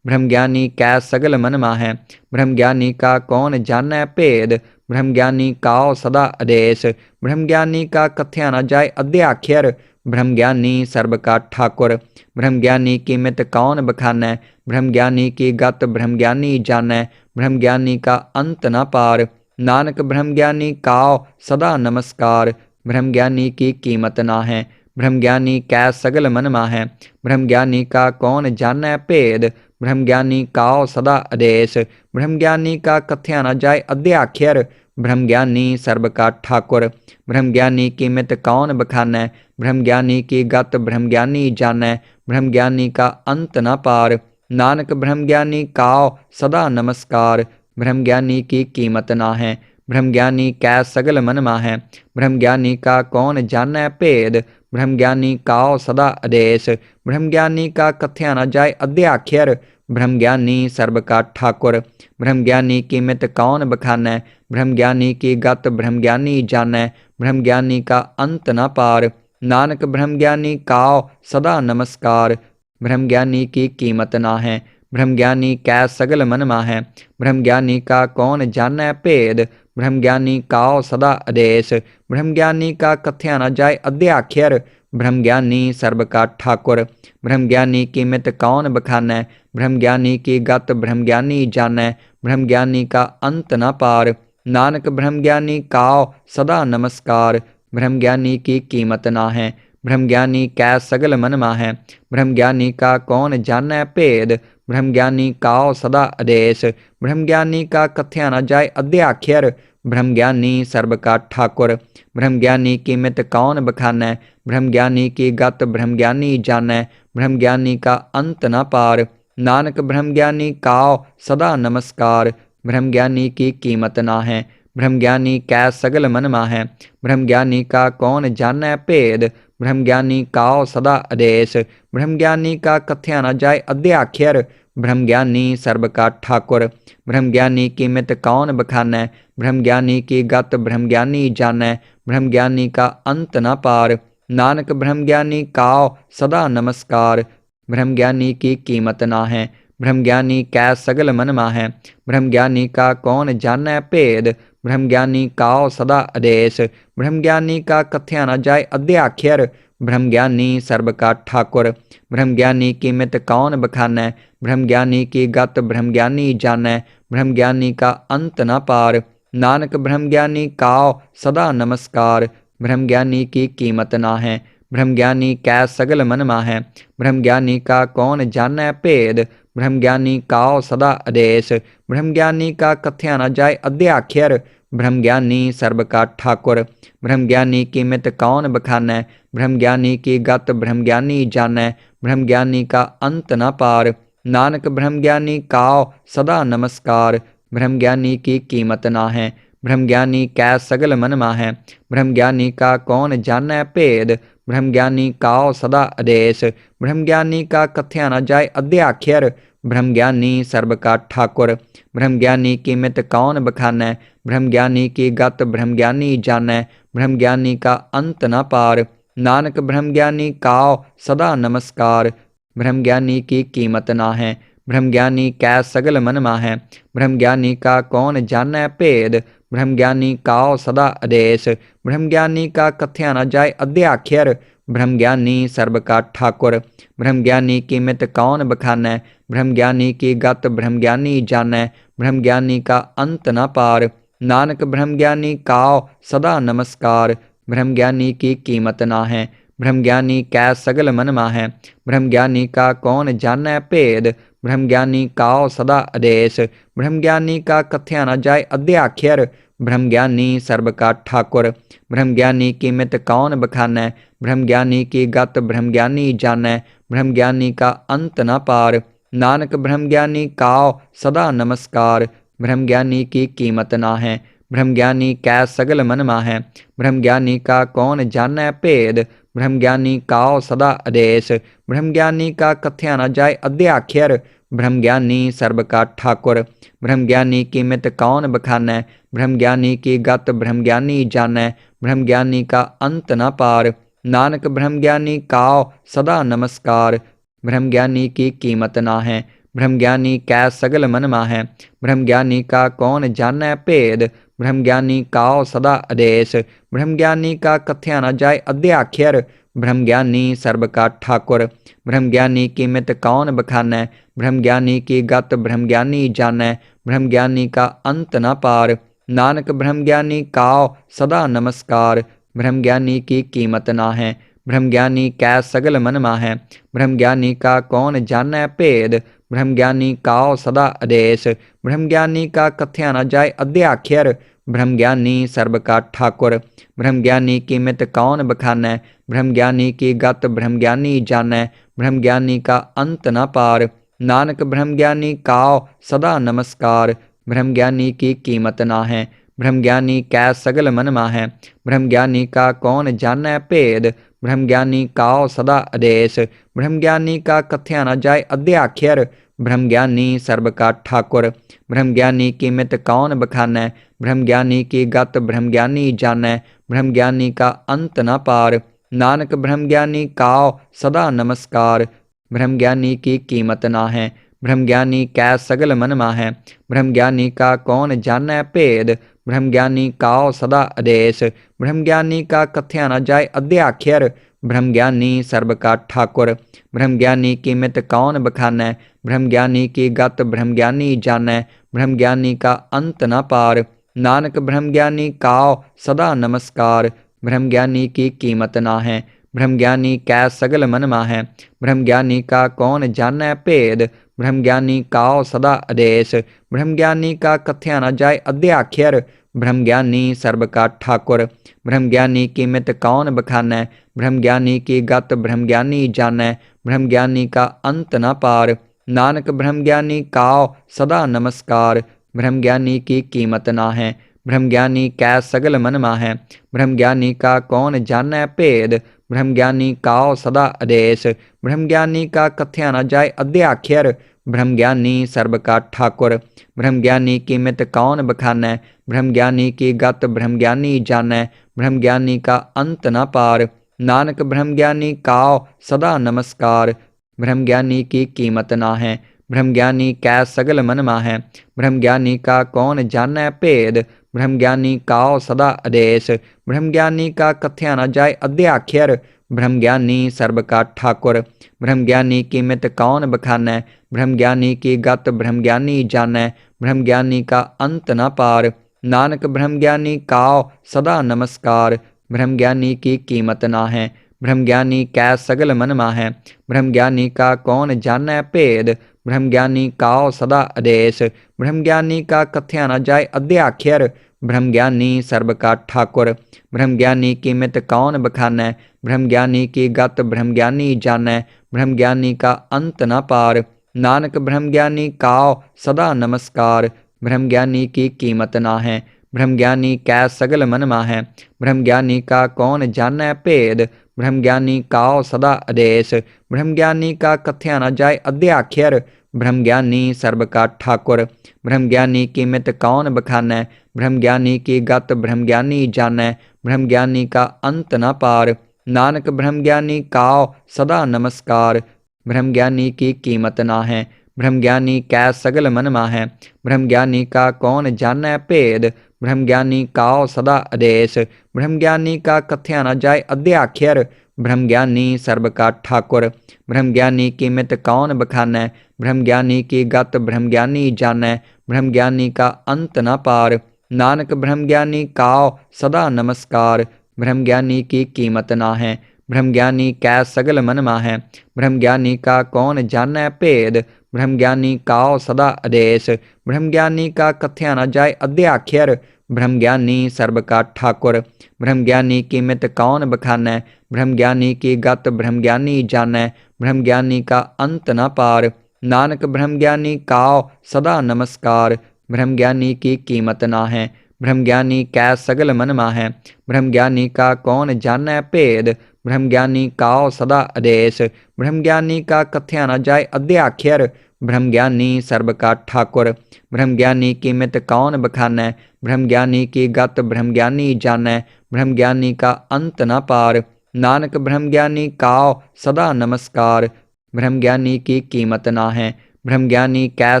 ब्रह्मज्ञानी कै सगल मन माहै। ब्रह्मज्ञानी का कौन जानै भेद। ब्रह्मज्ञानी काओ सदा आदेश। ब्रह्मज्ञानी का कथ्या न जाय अध्याख्यर। ब्रह्मज्ञानी सर्ब का ठाकुर। ब्रह्मज्ञानी कीमत कौन बखानै। ब्रह्मज्ञानी की गत ब्रह्मज्ञानी जानै। ब्रह्मज्ञानी का अंत न पार। नानक ब्रह्मज्ञानी काओ सदा नमस्कार। ब्रह्मज्ञानी की कीमत ना है। ब्रह्मज्ञानी कै सगल मन माहै। ब्रह्मज्ञानी का कौन जानै भेद। ब्रह्मज्ञानी काओ सदा आदेश। ब्रह्मज्ञानी का कथ्या न जाय अध्याख्यर। ब्रह्मज्ञानी सर्ब का ठाकुर। ब्रह्मज्ञानी कीमत कौन बखानै। ब्रह्मज्ञानी की गत ब्रह्मज्ञानी जानै। ब्रह्मज्ञानी का अंत न पार। नानक ब्रह्मज्ञानी काओ सदा नमस्कार। ब्रह्मज्ञानी की कीमत ना है। ब्रह्मज्ञानी कै सगल मन माहै। ब्रह्मज्ञानी का कौन जानै भेद। ब्रह्मज्ञानी काओ सदा आदेश। ब्रह्मज्ञानी का कथ्या न जाय अध्याख्यर। ब्रह्मज्ञानी सर्ब का ठाकुर। ब्रह्मज्ञानी कीमत कौन बखानै। ब्रह्मज्ञानी की गत ब्रह्मज्ञानी जानै। ब्रह्मज्ञानी का अंत न पार। नानक ब्रह्मज्ञानी काओ सदा नमस्कार। ब्रह्मज्ञानी की कीमत ना है। ब्रह्मज्ञानी कै सगल मन माहै। ब्रह्मज्ञानी का कौन जानै भेद। ब्रह्मज्ञानी काओ सदा आदेश। ब्रह्मज्ञानी का कथ्या न जाय अध्याख्यर। ब्रह्मज्ञानी सर्ब का ठाकुर। ब्रह्मज्ञानी कीमत कौन बखानै। ब्रह्मज्ञानी की गत ब्रह्मज्ञानी जानै। ब्रह्मज्ञानी का अंत न पार। नानक ब्रह्मज्ञानी काओ सदा नमस्कार। ब्रह्मज्ञानी की कीमत ना है। ब्रह्मज्ञानी कै सगल मन माहै। ब्रह्मज्ञानी का कौन जानै भेद। ब्रह्मज्ञानी काओ सदा आदेश। ब्रह्मज्ञानी का कथ्या न जाय अध्याख्यर। ब्रह्मज्ञानी सर्ब का ठाकुर। ब्रह्मज्ञानी कीमत कौन बखानै। ब्रह्मज्ञानी की गत ब्रह्मज्ञानी जानै। ब्रह्मज्ञानी का अंत न पार। नानक ब्रह्मज्ञानी काओ सदा नमस्कार। ब्रह्मज्ञानी की कीमत ना है। ब्रह्मज्ञानी कै सगल मन माहै। ब्रह्मज्ञानी का कौन जानै भेद। ब्रह्मज्ञानी काओ सदा आदेश। ब्रह्मज्ञानी का कथ्या न जाय अध्याख्यर। ब्रह्मज्ञानी सर्ब का ठाकुर। ब्रह्मज्ञानी कीमत कौन बखानै। ब्रह्मज्ञानी की गत ब्रह्मज्ञानी जानै। ब्रह्मज्ञानी का अंत न पार। नानक ब्रह्मज्ञानी काओ सदा नमस्कार। ब्रह्मज्ञानी की कीमत ना है। ब्रह्मज्ञानी कै सगल मन माहै। ब्रह्मज्ञानी का कौन जानै भेद। ब्रह्मज्ञानी काओ सदा आदेश। ब्रह्मज्ञानी का कथ्या न जाय अध्याख्यर। ब्रह्मज्ञानी सर्ब का ठाकुर। ब्रह्मज्ञानी कीमत कौन बखानै। ब्रह्मज्ञानी की गत ब्रह्मज्ञानी जानै। ब्रह्मज्ञानी का अंत न पार। नानक ब्रह्मज्ञानी काओ सदा नमस्कार। ब्रह्मज्ञानी की कीमत ना है। ब्रह्मज्ञानी कै सगल मन माहै। ब्रह्मज्ञानी का कौन जानै भेद। ब्रह्मज्ञानी काओ सदा आदेश। ब्रह्मज्ञानी का कथ्या न जाय अध्याख्यर। ब्रह्मज्ञानी सर्ब का ठाकुर। ब्रह्मज्ञानी कीमत कौन बखानै। ब्रह्मज्ञानी की गत ब्रह्मज्ञानी जानै। ब्रह्मज्ञानी का अंत न पार। नानक ब्रह्मज्ञानी काओ सदा नमस्कार। ब्रह्मज्ञानी की कीमत ना है। ब्रह्मज्ञानी कै सगल मन माहै। ब्रह्मज्ञानी का कौन जानै भेद। ब्रह्मज्ञानी काओ सदा आदेश। ब्रह्मज्ञानी का कथ्या न जाय अध्याख्यर। ब्रह्मज्ञानी सर्ब का ठाकुर। ब्रह्मज्ञानी कीमत कौन बखानै। ब्रह्मज्ञानी की गत ब्रह्मज्ञानी जानै। ब्रह्मज्ञानी का अंत न पार। नानक ब्रह्मज्ञानी काओ सदा नमस्कार। ब्रह्मज्ञानी की कीमत ना है। ब्रह्मज्ञानी कै सगल मन माहै। ब्रह्मज्ञानी का कौन जानै भेद। ब्रह्मज्ञानी काओ सदा आदेश। ब्रह्मज्ञानी का कथ्या न जाय अध्याख्यर। ब्रह्मज्ञानी सर्ब का ठाकुर। ब्रह्मज्ञानी कीमत कौन बखानै। ब्रह्मज्ञानी की गत ब्रह्मज्ञानी जानै। ब्रह्मज्ञानी का अंत न पार। नानक ब्रह्मज्ञानी काओ सदा नमस्कार। ब्रह्मज्ञानी की कीमत ना है। ब्रह्मज्ञानी कै सगल मन माहै। ब्रह्मज्ञानी का कौन जानै भेद। ब्रह्मज्ञानी काओ सदा आदेश। ब्रह्मज्ञानी का कथ्या न जाय अध्याख्यर। ब्रह्मज्ञानी सर्ब का ठाकुर। ब्रह्मज्ञानी कीमत कौन बखानै। ब्रह्मज्ञानी की गत ब्रह्मज्ञानी जानै। ब्रह्मज्ञानी का अंत न पार। नानक ब्रह्मज्ञानी काओ सदा नमस्कार। ब्रह्मज्ञानी की कीमत ना है। ब्रह्मज्ञानी कै सगल मन माहै। ब्रह्मज्ञानी का कौन जानै भेद। ब्रह्मज्ञानी काओ सदा आदेश। ब्रह्मज्ञानी का कथ्या न जाय अध्याख्यर। ब्रह्मज्ञानी सर्ब का ठाकुर। ब्रह्मज्ञानी कीमत कौन बखानै। ब्रह्मज्ञानी की गत ब्रह्मज्ञानी जानै। ब्रह्मज्ञानी का अंत न पार। नानक ब्रह्मज्ञानी काओ सदा नमस्कार। ब्रह्मज्ञानी की कीमत ना है। ब्रह्मज्ञानी कै सगल मन माहै। ब्रह्मज्ञानी का कौन जानै भेद। ब्रह्मज्ञानी काओ सदा आदेश। ब्रह्मज्ञानी का कथ्या न जाय अध्याख्यर। ब्रह्मज्ञानी सर्ब का ठाकुर। ब्रह्मज्ञानी कीमत कौन बखानै। ब्रह्मज्ञानी की गत ब्रह्मज्ञानी जानै। ब्रह्मज्ञानी का अंत न पार। नानक ब्रह्मज्ञानी काओ सदा नमस्कार। ब्रह्मज्ञानी की कीमत ना है। ब्रह्मज्ञानी कै सगल मन माहै। ब्रह्मज्ञानी का कौन जानै भेद। ब्रह्मज्ञानी काओ सदा आदेश। ब्रह्मज्ञानी का कथ्या न जाय अध्याख्यर। ब्रह्मज्ञानी सर्ब का ठाकुर। ब्रह्मज्ञानी कीमत कौन बखानै। ब्रह्मज्ञानी की गत ब्रह्मज्ञानी जानै। ब्रह्मज्ञानी का अंत न पार। नानक ब्रह्मज्ञानी काओ सदा नमस्कार। ब्रह्मज्ञानी की कीमत ना है। ब्रह्मज्ञानी कै सगल मन माहै। ब्रह्मज्ञानी का कौन जानै भेद। ब्रह्मज्ञानी काओ सदा आदेश। ब्रह्मज्ञानी का कथ्या न जाय अध्याख्यर। ब्रह्मज्ञानी सर्ब का ठाकुर। ब्रह्मज्ञानी कीमत कौन बखानै। ब्रह्मज्ञानी की गत ब्रह्मज्ञानी जानै। ब्रह्मज्ञानी का अंत न पार। नानक ब्रह्मज्ञानी काओ सदा नमस्कार। ब्रह्मज्ञानी की कीमत ना है। ब्रह्मज्ञानी कै सगल मन माहै। ब्रह्मज्ञानी का कौन जानै भेद। ब्रह्मज्ञानी काओ सदा आदेश। ब्रह्मज्ञानी का कथ्या न जाय अध्याख्यर। ब्रह्मज्ञानी सर्ब का ठाकुर। ब्रह्मज्ञानी कीमत कौन बखानै। ब्रह्मज्ञानी की गत ब्रह्मज्ञानी जानै। ब्रह्मज्ञानी का अंत न पार। नानक ब्रह्मज्ञानी काओ सदा नमस्कार। ब्रह्मज्ञानी की कीमत ना है। ब्रह्मज्ञानी कै सगल मन माहै। ब्रह्मज्ञानी का कौन जानै भेद। ब्रह्मज्ञानी काओ सदा आदेश। ब्रह्मज्ञानी का कथ्या न जाय अध्याख्यर। ब्रह्मज्ञानी सर्ब का ठाकुर। ब्रह्मज्ञानी कीमत कौन बखानै। ब्रह्मज्ञानी की गत ब्रह्मज्ञानी जानै। ब्रह्मज्ञानी का अंत न पार। नानक ब्रह्मज्ञानी काओ सदा नमस्कार। ब्रह्मज्ञानी की कीमत ना है। ब्रह्मज्ञानी कै सगल मन माहै। ब्रह्मज्ञानी का कौन जानै भेद। ब्रह्मज्ञानी काओ सदा आदेश। ब्रह्मज्ञानी का कथ्या न जाय अध्याख्यर। ब्रह्मज्ञानी सर्ब का ठाकुर। ब्रह्मज्ञानी कीमत कौन बखानै। ब्रह्मज्ञानी की गत ब्रह्मज्ञानी जानै। ब्रह्मज्ञानी का अंत न पार। नानक ब्रह्मज्ञानी काओ सदा नमस्कार। ब्रह्मज्ञानी की कीमत ना है। ब्रह्मज्ञानी कै सगल मन माहै। ब्रह्मज्ञानी का कौन जानै भेद। ब्रह्मज्ञानी काओ सदा आदेश। ब्रह्मज्ञानी का कथ्या न जाय अध्याख्यर। ब्रह्मज्ञानी सर्ब का ठाकुर। ब्रह्मज्ञानी कीमत कौन बखानै। ब्रह्मज्ञानी की गत ब्रह्मज्ञानी जानै। ब्रह्मज्ञानी का अंत न पार। नानक ब्रह्मज्ञानी काओ सदा नमस्कार। ब्रह्मज्ञानी की कीमत ना है। ब्रह्मज्ञानी कै सगल मन माहै। ब्रह्मज्ञानी का कौन जानै भेद। ब्रह्मज्ञानी काओ सदा आदेश। ब्रह्मज्ञानी का कथ्या न जाय अध्याख्यर। ब्रह्मज्ञानी सर्ब का ठाकुर। ब्रह्मज्ञानी कीमत कौन बखानै। ब्रह्मज्ञानी की गत ब्रह्मज्ञानी जानै। ब्रह्मज्ञानी का अंत न पार। नानक ब्रह्मज्ञानी काओ सदा नमस्कार। ब्रह्मज्ञानी की कीमत ना है। ब्रह्मज्ञानी कै सगल मन माहै। ब्रह्मज्ञानी का कौन जानै भेद। ब्रह्मज्ञानी काओ सदा आदेश। ब्रह्मज्ञानी का कथ्या न जाय अध्याख्यर। ब्रह्मज्ञानी सर्ब का ठाकुर। ब्रह्मज्ञानी कीमत कौन बखानै। ब्रह्मज्ञानी की गत ब्रह्मज्ञानी जानै। ब्रह्मज्ञानी का अंत न पार। नानक ब्रह्मज्ञानी काओ सदा नमस्कार। ब्रह्मज्ञानी की कीमत ना है। ब्रह्मज्ञानी कै सगल मन माहै। ब्रह्मज्ञानी का कौन जानै भेद। ब्रह्मज्ञानी काओ सदा आदेश। ब्रह्मज्ञानी का कथ्या न जाय अध्याख्यर। ब्रह्मज्ञानी सर्ब का ठाकुर। ब्रह्मज्ञानी कीमत कौन बखानै। ब्रह्मज्ञानी की गत ब्रह्मज्ञानी जानै। ब्रह्मज्ञानी का अंत न पार। नानक ब्रह्मज्ञानी काओ सदा नमस्कार। ब्रह्मज्ञानी की कीमत ना है। ब्रह्मज्ञानी कै सगल मन माहै। ब्रह्मज्ञानी का कौन जानै भेद। ब्रह्मज्ञानी काओ सदा आदेश। ब्रह्मज्ञानी का कथ्या न जाय अध्याख्यर। ब्रह्मज्ञानी सर्ब का ठाकुर। ब्रह्मज्ञानी कीमत कौन बखानै। ब्रह्मज्ञानी की गत ब्रह्मज्ञानी जानै। ब्रह्मज्ञानी का अंत न पार। नानक ब्रह्मज्ञानी काओ सदा नमस्कार। ब्रह्मज्ञानी की कीमत ना है। ब्रह्मज्ञानी कै सगल मन माहै। ब्रह्मज्ञानी का कौन जानै भेद। ब्रह्मज्ञानी काओ सदा आदेश। ब्रह्मज्ञानी का कथ्या न जाय अध्याख्यर। ब्रह्मज्ञानी सर्ब का ठाकुर। ब्रह्मज्ञानी कीमत कौन बखानै। ब्रह्मज्ञानी की गत ब्रह्मज्ञानी जानै। ब्रह्मज्ञानी का अंत न पार। नानक ब्रह्मज्ञानी काओ सदा नमस्कार। ब्रह्मज्ञानी की कीमत ना है। ब्रह्मज्ञानी कै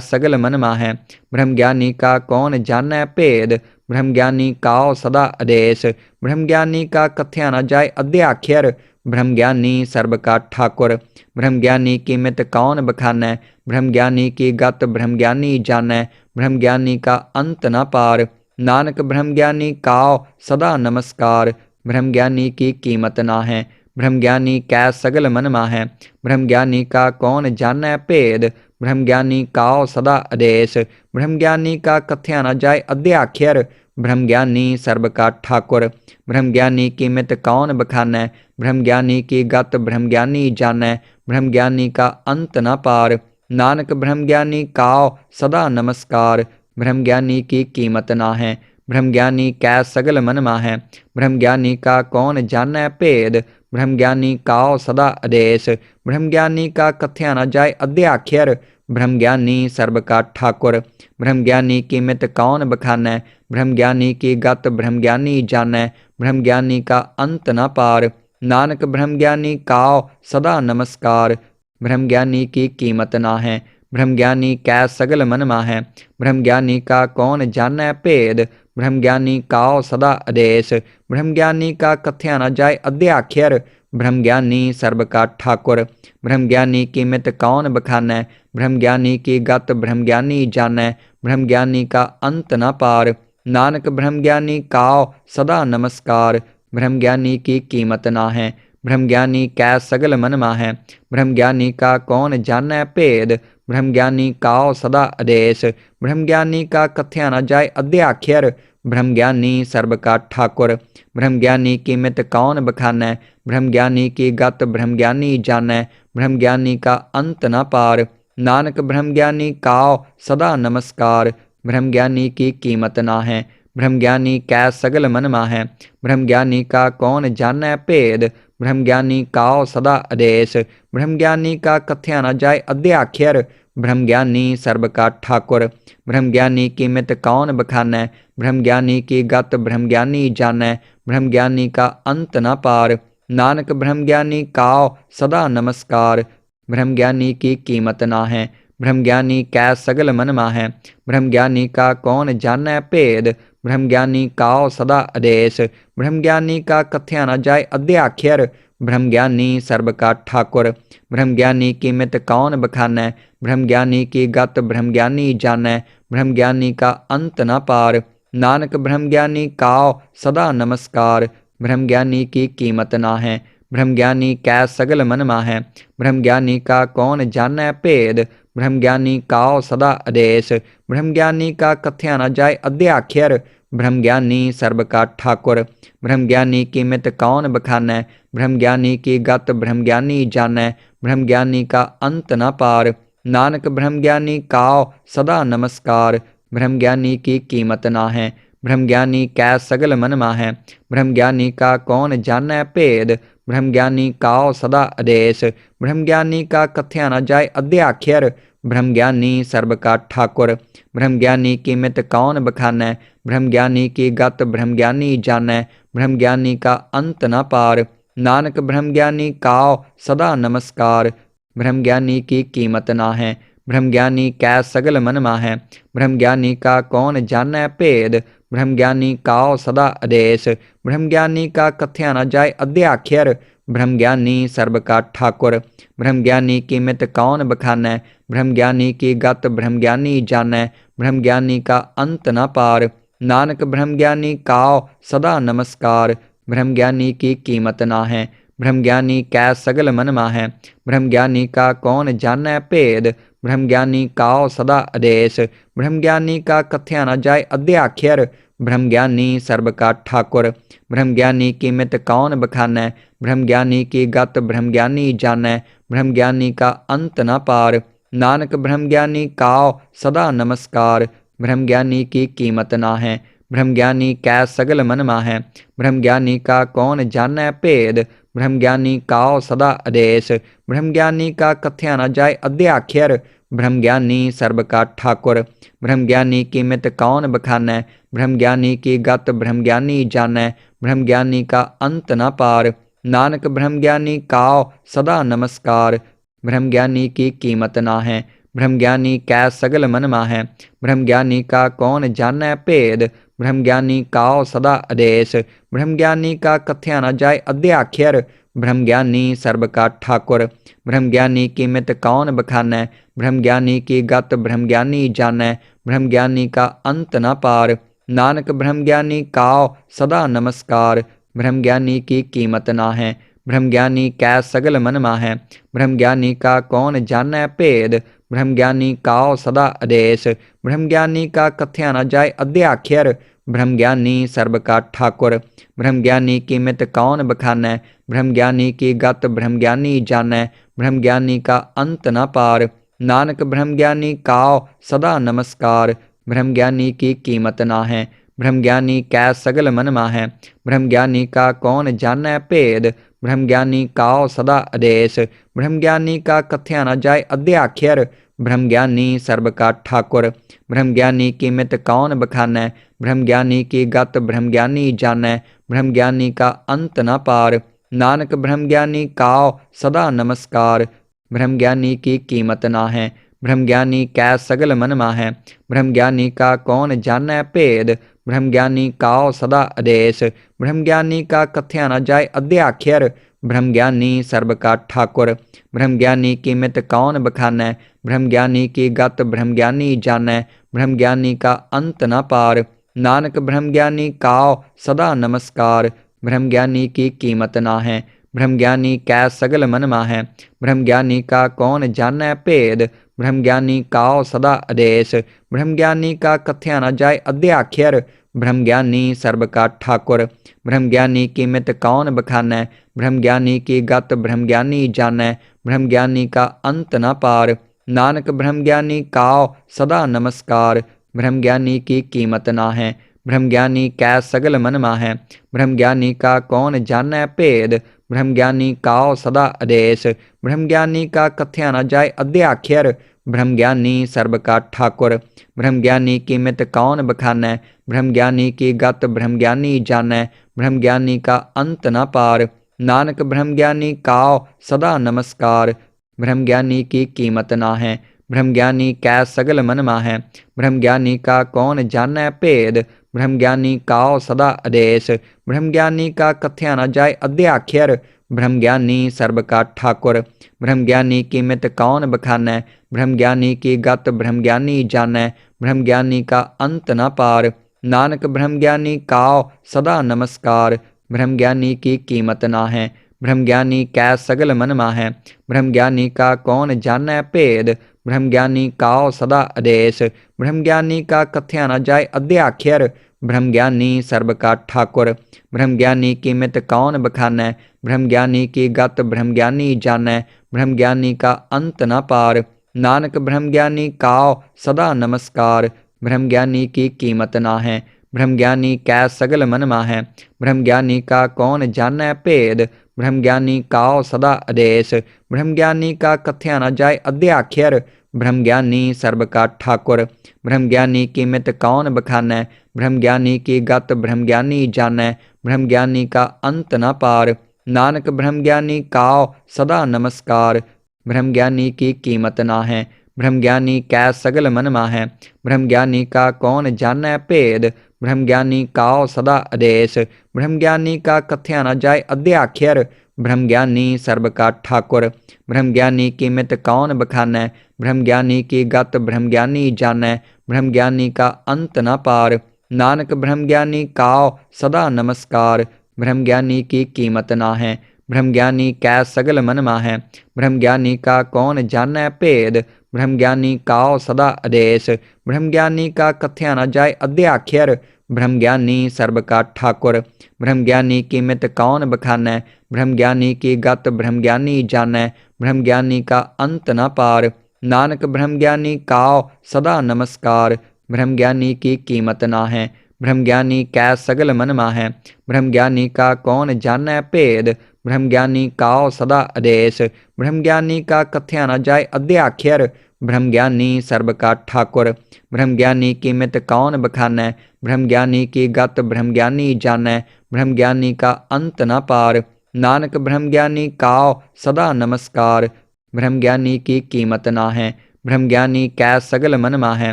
सगल मन माहै। ब्रह्मज्ञानी का कौन जानै भेद। ब्रह्मज्ञानी काओ सदा आदेश। ब्रह्मज्ञानी का कथ्या न जाय अध्याख्यर। ब्रह्मज्ञानी सर्ब का ठाकुर। ब्रह्मज्ञानी कीमत कौन बखानै। ब्रह्मज्ञानी की गत ब्रह्मज्ञानी जानै। ब्रह्मज्ञानी का अंत न पार। नानक ब्रह्मज्ञानी काओ सदा नमस्कार। ब्रह्मज्ञानी की कीमत ना है। ब्रह्मज्ञानी कै सगल मन माहै। ब्रह्मज्ञानी का कौन जानै भेद। ब्रह्मज्ञानी काओ सदा आदेश। ब्रह्मज्ञानी का कथ्या न जाय अध्याख्यर। ब्रह्मज्ञानी सर्ब का ठाकुर। ब्रह्मज्ञानी कीमत कौन बखानै। ब्रह्मज्ञानी की गत ब्रह्मज्ञानी जानै। ब्रह्मज्ञानी का अंत न पार। नानक ब्रह्मज्ञानी काओ सदा नमस्कार। ब्रह्मज्ञानी की कीमत ना है। ब्रह्मज्ञानी कै सगल मन माहै। ब्रह्मज्ञानी का कौन जानै भेद। ब्रह्मज्ञानी काओ सदा आदेश। ब्रह्मज्ञानी का कथ्या न जाय अध्याख्यर। ब्रह्मज्ञानी सर्ब का ठाकुर। ब्रह्मज्ञानी कीमत कौन बखानै। ब्रह्मज्ञानी की गत ब्रह्मज्ञानी जानै। ब्रह्मज्ञानी का अंत न पार। नानक ब्रह्मज्ञानी काओ सदा नमस्कार। ब्रह्मज्ञानी की कीमत ना है। ब्रह्मज्ञानी कै सगल मन माहै। ब्रह्मज्ञानी का कौन जानै भेद। ब्रह्मज्ञानी काओ सदा आदेश। ब्रह्मज्ञानी का कथ्या न जाय अध्याख्यर। ब्रह्मज्ञानी सर्ब का ठाकुर। ब्रह्मज्ञानी कीमत कौन बखानै। ब्रह्मज्ञानी की गत ब्रह्मज्ञानी जानै। ब्रह्मज्ञानी का अंत न पार। नानक ब्रह्मज्ञानी काओ सदा नमस्कार। ब्रह्मज्ञानी की कीमत ना है। ब्रह्मज्ञानी कै सगल मन माहै। ब्रह्मज्ञानी का कौन जानै भेद। ब्रह्मज्ञानी काओ सदा आदेश। ब्रह्मज्ञानी का कथ्या न जाय अध्याख्यर। ब्रह्मज्ञानी सर्ब का ठाकुर। ब्रह्मज्ञानी कीमत कौन बखानै। ब्रह्मज्ञानी की गत ब्रह्मज्ञानी जानै। ब्रह्मज्ञानी का अंत न पार। नानक ब्रह्मज्ञानी काओ सदा नमस्कार। ब्रह्मज्ञानी की कीमत ना है। ब्रह्मज्ञानी कै सगल मन माहै। ब्रह्मज्ञानी का कौन जानै भेद। ब्रह्मज्ञानी काओ सदा आदेश। ब्रह्मज्ञानी का कथ्या न जाय अध्याख्यर। ब्रह्मज्ञानी सर्ब का ठाकुर। ब्रह्मज्ञानी कीमत कौन बखानै। ब्रह्मज्ञानी की गत ब्रह्मज्ञानी जानै। ब्रह्मज्ञानी का अंत न पार। नानक ब्रह्मज्ञानी काओ सदा नमस्कार। ब्रह्मज्ञानी की कीमत ना है। ब्रह्मज्ञानी कै सगल मन माहै। ब्रह्मज्ञानी का कौन जानै भेद। ब्रह्मज्ञानी काओ सदा आदेश। ब्रह्मज्ञानी का कथ्या न जाय अध्याख्यर। ब्रह्मज्ञानी सर्ब का ठाकुर। ब्रह्मज्ञानी कीमत कौन बखानै। ब्रह्मज्ञानी की गत ब्रह्मज्ञानी जानै। ब्रह्मज्ञानी का अंत न पार। नानक ब्रह्मज्ञानी काओ सदा नमस्कार। ब्रह्मज्ञानी की कीमत ना है। ब्रह्मज्ञानी कै सगल मन माहै। ब्रह्मज्ञानी का कौन जानै भेद। ब्रह्मज्ञानी काओ सदा आदेश। ब्रह्मज्ञानी का कथ्या न जाय अध्याख्यर। ब्रह्मज्ञानी सर्ब का ठाकुर। ब्रह्मज्ञानी कीमत कौन बखानै। ब्रह्मज्ञानी की गत ब्रह्मज्ञानी जानै। ब्रह्मज्ञानी का अंत न पार। नानक ब्रह्मज्ञानी काओ सदा नमस्कार। ब्रह्मज्ञानी की कीमत ना है। ब्रह्मज्ञानी कै सगल मन माहै। ब्रह्मज्ञानी का कौन जानै भेद। ब्रह्मज्ञानी काओ सदा आदेश। ब्रह्मज्ञानी का कथ्या न जाय अध्याख्यर। ब्रह्मज्ञानी सर्ब का ठाकुर। ब्रह्मज्ञानी कीमत कौन बखानै। ब्रह्मज्ञानी की गत ब्रह्मज्ञानी जानै। ब्रह्मज्ञानी का अंत न पार। नानक ब्रह्मज्ञानी काओ सदा नमस्कार। ब्रह्मज्ञानी की कीमत ना है। ब्रह्मज्ञानी कै सगल मन माहै। ब्रह्मज्ञानी का कौन जानै भेद। ब्रह्मज्ञानी काओ सदा आदेश। ब्रह्मज्ञानी का कथ्या न जाय अध्याख्यर। ब्रह्मज्ञानी सर्ब का ठाकुर। ब्रह्मज्ञानी कीमत कौन बखानै। ब्रह्मज्ञानी की गत ब्रह्मज्ञानी जानै। ब्रह्मज्ञानी का अंत न पार। नानक ब्रह्मज्ञानी काओ सदा नमस्कार। ब्रह्मज्ञानी की कीमत ना है। ब्रह्मज्ञानी कै सगल मन माहै। ब्रह्मज्ञानी का कौन जानै भेद। ब्रह्मज्ञानी काओ सदा आदेश। ब्रह्मज्ञानी का कथ्या न जाय अध्याख्यर। ब्रह्मज्ञानी सर्ब का ठाकुर। ब्रह्मज्ञानी कीमत कौन बखानै। ब्रह्मज्ञानी की गत ब्रह्मज्ञानी जानै। ब्रह्मज्ञानी का अंत न पार। नानक ब्रह्मज्ञानी काओ सदा नमस्कार। ब्रह्मज्ञानी की कीमत ना है। ब्रह्मज्ञानी कै सगल मन माहै। ब्रह्मज्ञानी का कौन जानै भेद। ब्रह्मज्ञानी काओ सदा आदेश। ब्रह्मज्ञानी का कथ्या न जाय अध्याख्यर। ब्रह्मज्ञानी सर्ब का ठाकुर। ब्रह्मज्ञानी कीमत कौन बखानै। ब्रह्मज्ञानी की गत ब्रह्मज्ञानी जानै। ब्रह्मज्ञानी का अंत न पार। नानक ब्रह्मज्ञानी काओ सदा नमस्कार। ब्रह्मज्ञानी की कीमत ना है। ब्रह्मज्ञानी कै सगल मन माहै। ब्रह्मज्ञानी का कौन जानै भेद। ब्रह्मज्ञानी काओ सदा आदेश। ब्रह्मज्ञानी का कथ्या न जाय अध्याख्यर। ब्रह्मज्ञानी सर्ब का ठाकुर। ब्रह्मज्ञानी कीमत कौन बखानै। ब्रह्मज्ञानी की गत ब्रह्मज्ञानी जानै। ब्रह्मज्ञानी का अंत न पार। नानक ब्रह्मज्ञानी काओ सदा नमस्कार। ब्रह्मज्ञानी की कीमत ना है। ब्रह्मज्ञानी कै सगल मन माहै। ब्रह्मज्ञानी का कौन जानै भेद। ब्रह्मज्ञानी काओ सदा आदेश। ब्रह्मज्ञानी का कथ्या न जाय अध्याख्यर। ब्रह्मज्ञानी सर्ब का ठाकुर। ब्रह्मज्ञानी कीमत कौन बखानै। ब्रह्मज्ञानी की गत ब्रह्मज्ञानी जानै। ब्रह्मज्ञानी का अंत न पार। नानक ब्रह्मज्ञानी काओ सदा नमस्कार। ब्रह्मज्ञानी की कीमत ना है। ब्रह्मज्ञानी कै सगल मन माहै। ब्रह्मज्ञानी का कौन जानै भेद। ब्रह्मज्ञानी काओ सदा आदेश। ब्रह्मज्ञानी का कथ्या न जाय अध्याख्यर। ब्रह्मज्ञानी सर्ब का ठाकुर। ब्रह्मज्ञानी कीमत कौन बखानै। ब्रह्मज्ञानी की गत ब्रह्मज्ञानी जानै। ब्रह्मज्ञानी का अंत न पार। नानक ब्रह्मज्ञानी काओ सदा नमस्कार। ब्रह्मज्ञानी की कीमत ना है। ब्रह्मज्ञानी कै सगल मन माहै। ब्रह्मज्ञानी का कौन जानै भेद। ब्रह्मज्ञानी काओ सदा आदेश। ब्रह्मज्ञानी का कथ्या न जाय अध्याख्यर। ब्रह्मज्ञानी सर्ब का ठाकुर। ब्रह्मज्ञानी कीमत कौन बखानै। ब्रह्मज्ञानी की गत ब्रह्मज्ञानी जानै। ब्रह्मज्ञानी का अंत न पार। नानक ब्रह्मज्ञानी काओ सदा नमस्कार। ब्रह्मज्ञानी की कीमत ना है। ब्रह्मज्ञानी कै सगल मन माहै। ब्रह्मज्ञानी का कौन जानै भेद। ब्रह्मज्ञानी काओ सदा आदेश। ब्रह्मज्ञानी का कथ्या न जाय अध्याख्यर। ब्रह्मज्ञानी सर्ब का ठाकुर। ब्रह्मज्ञानी कीमत कौन बखानै। ब्रह्मज्ञानी की गत ब्रह्मज्ञानी जानै। ब्रह्मज्ञानी का अंत न पार। नानक ब्रह्मज्ञानी काओ सदा नमस्कार। ब्रह्मज्ञानी की कीमत ना है। ब्रह्मज्ञानी कै सगल मन माहै। ब्रह्मज्ञानी का कौन जानै भेद। ब्रह्मज्ञानी काओ सदा आदेश। ब्रह्मज्ञानी का कथ्या न जाय अध्याख्यर। ब्रह्मज्ञानी सर्ब का ठाकुर। ब्रह्मज्ञानी कीमत कौन बखानै। ब्रह्मज्ञानी की गत ब्रह्मज्ञानी जानै। ब्रह्मज्ञानी का अंत न पार। नानक ब्रह्मज्ञानी काओ सदा नमस्कार। ब्रह्मज्ञानी की कीमत ना है। ब्रह्मज्ञानी कै सगल मन माहै। ब्रह्मज्ञानी का कौन जानै भेद। ब्रह्मज्ञानी काओ सदा आदेश। ब्रह्मज्ञानी का कथ्या न जाय अध्याख्यर। ब्रह्मज्ञानी सर्ब का ठाकुर। ब्रह्मज्ञानी कीमत कौन बखानै। ब्रह्मज्ञानी की गत ब्रह्मज्ञानी जानै। ब्रह्मज्ञानी का अंत न पार। नानक ब्रह्मज्ञानी काओ सदा नमस्कार। ब्रह्मज्ञानी की कीमत ना है। ब्रह्मज्ञानी कै सगल मन माहै। ब्रह्मज्ञानी का कौन जानै भेद। ब्रह्मज्ञानी काओ सदा आदेश। ब्रह्मज्ञानी का कथ्या न जाय अध्याख्यर। ब्रह्मज्ञानी सर्ब का ठाकुर। ब्रह्मज्ञानी कीमत कौन बखानै। ब्रह्मज्ञानी की गत ब्रह्मज्ञानी जानै। ब्रह्मज्ञानी का अंत न पार। नानक ब्रह्मज्ञानी काओ सदा नमस्कार। ब्रह्मज्ञानी की कीमत ना है। ब्रह्मज्ञानी कै सगल मन माहै। ब्रह्मज्ञानी का कौन जानै भेद। ब्रह्मज्ञानी काओ सदा आदेश। ब्रह्मज्ञानी का कथ्या न जाय अध्याख्यर। ब्रह्मज्ञानी सर्ब का ठाकुर। ब्रह्मज्ञानी कीमत कौन बखानै। ब्रह्मज्ञानी की गत ब्रह्मज्ञानी जानै। ब्रह्मज्ञानी का अंत न पार। नानक ब्रह्मज्ञानी काओ सदा नमस्कार। ब्रह्मज्ञानी की कीमत ना है। ब्रह्मज्ञानी कै सगल मन माहै। ब्रह्मज्ञानी का कौन जानै भेद। ब्रह्मज्ञानी काओ सदा आदेश। ब्रह्मज्ञानी का कथ्या न जाय अध्याख्यर। ब्रह्मज्ञानी सर्ब का ठाकुर। ब्रह्मज्ञानी कीमत कौन बखानै। ब्रह्मज्ञानी की गत ब्रह्मज्ञानी जानै। ब्रह्मज्ञानी का अंत न पार। नानक ब्रह्मज्ञानी काओ सदा नमस्कार। ब्रह्मज्ञानी की कीमत ना है। ब्रह्मज्ञानी कै सगल मन माहै। ब्रह्मज्ञानी का कौन जानै भेद। ब्रह्मज्ञानी काओ सदा आदेश। ब्रह्मज्ञानी का कथ्या न जाय अध्याख्यर। ब्रह्मज्ञानी सर्ब का ठाकुर। ब्रह्मज्ञानी कीमत कौन बखानै। ब्रह्मज्ञानी की गत ब्रह्मज्ञानी जानै। ब्रह्मज्ञानी का अंत न पार। नानक ब्रह्मज्ञानी काओ सदा नमस्कार। ब्रह्मज्ञानी की कीमत ना है। ब्रह्मज्ञानी कै सगल मन माहै। ब्रह्मज्ञानी का कौन जानै भेद। ब्रह्मज्ञानी काओ सदा आदेश। ब्रह्मज्ञानी का कथ्या न जाय अध्याख्यर। ब्रह्मज्ञानी सर्ब का ठाकुर। ब्रह्मज्ञानी कीमत कौन बखानै। ब्रह्मज्ञानी की गत ब्रह्मज्ञानी जानै। ब्रह्मज्ञानी का अंत न पार। नानक ब्रह्मज्ञानी काओ सदा नमस्कार। ब्रह्मज्ञानी की कीमत ना है। ब्रह्मज्ञानी कै सगल मन माहै।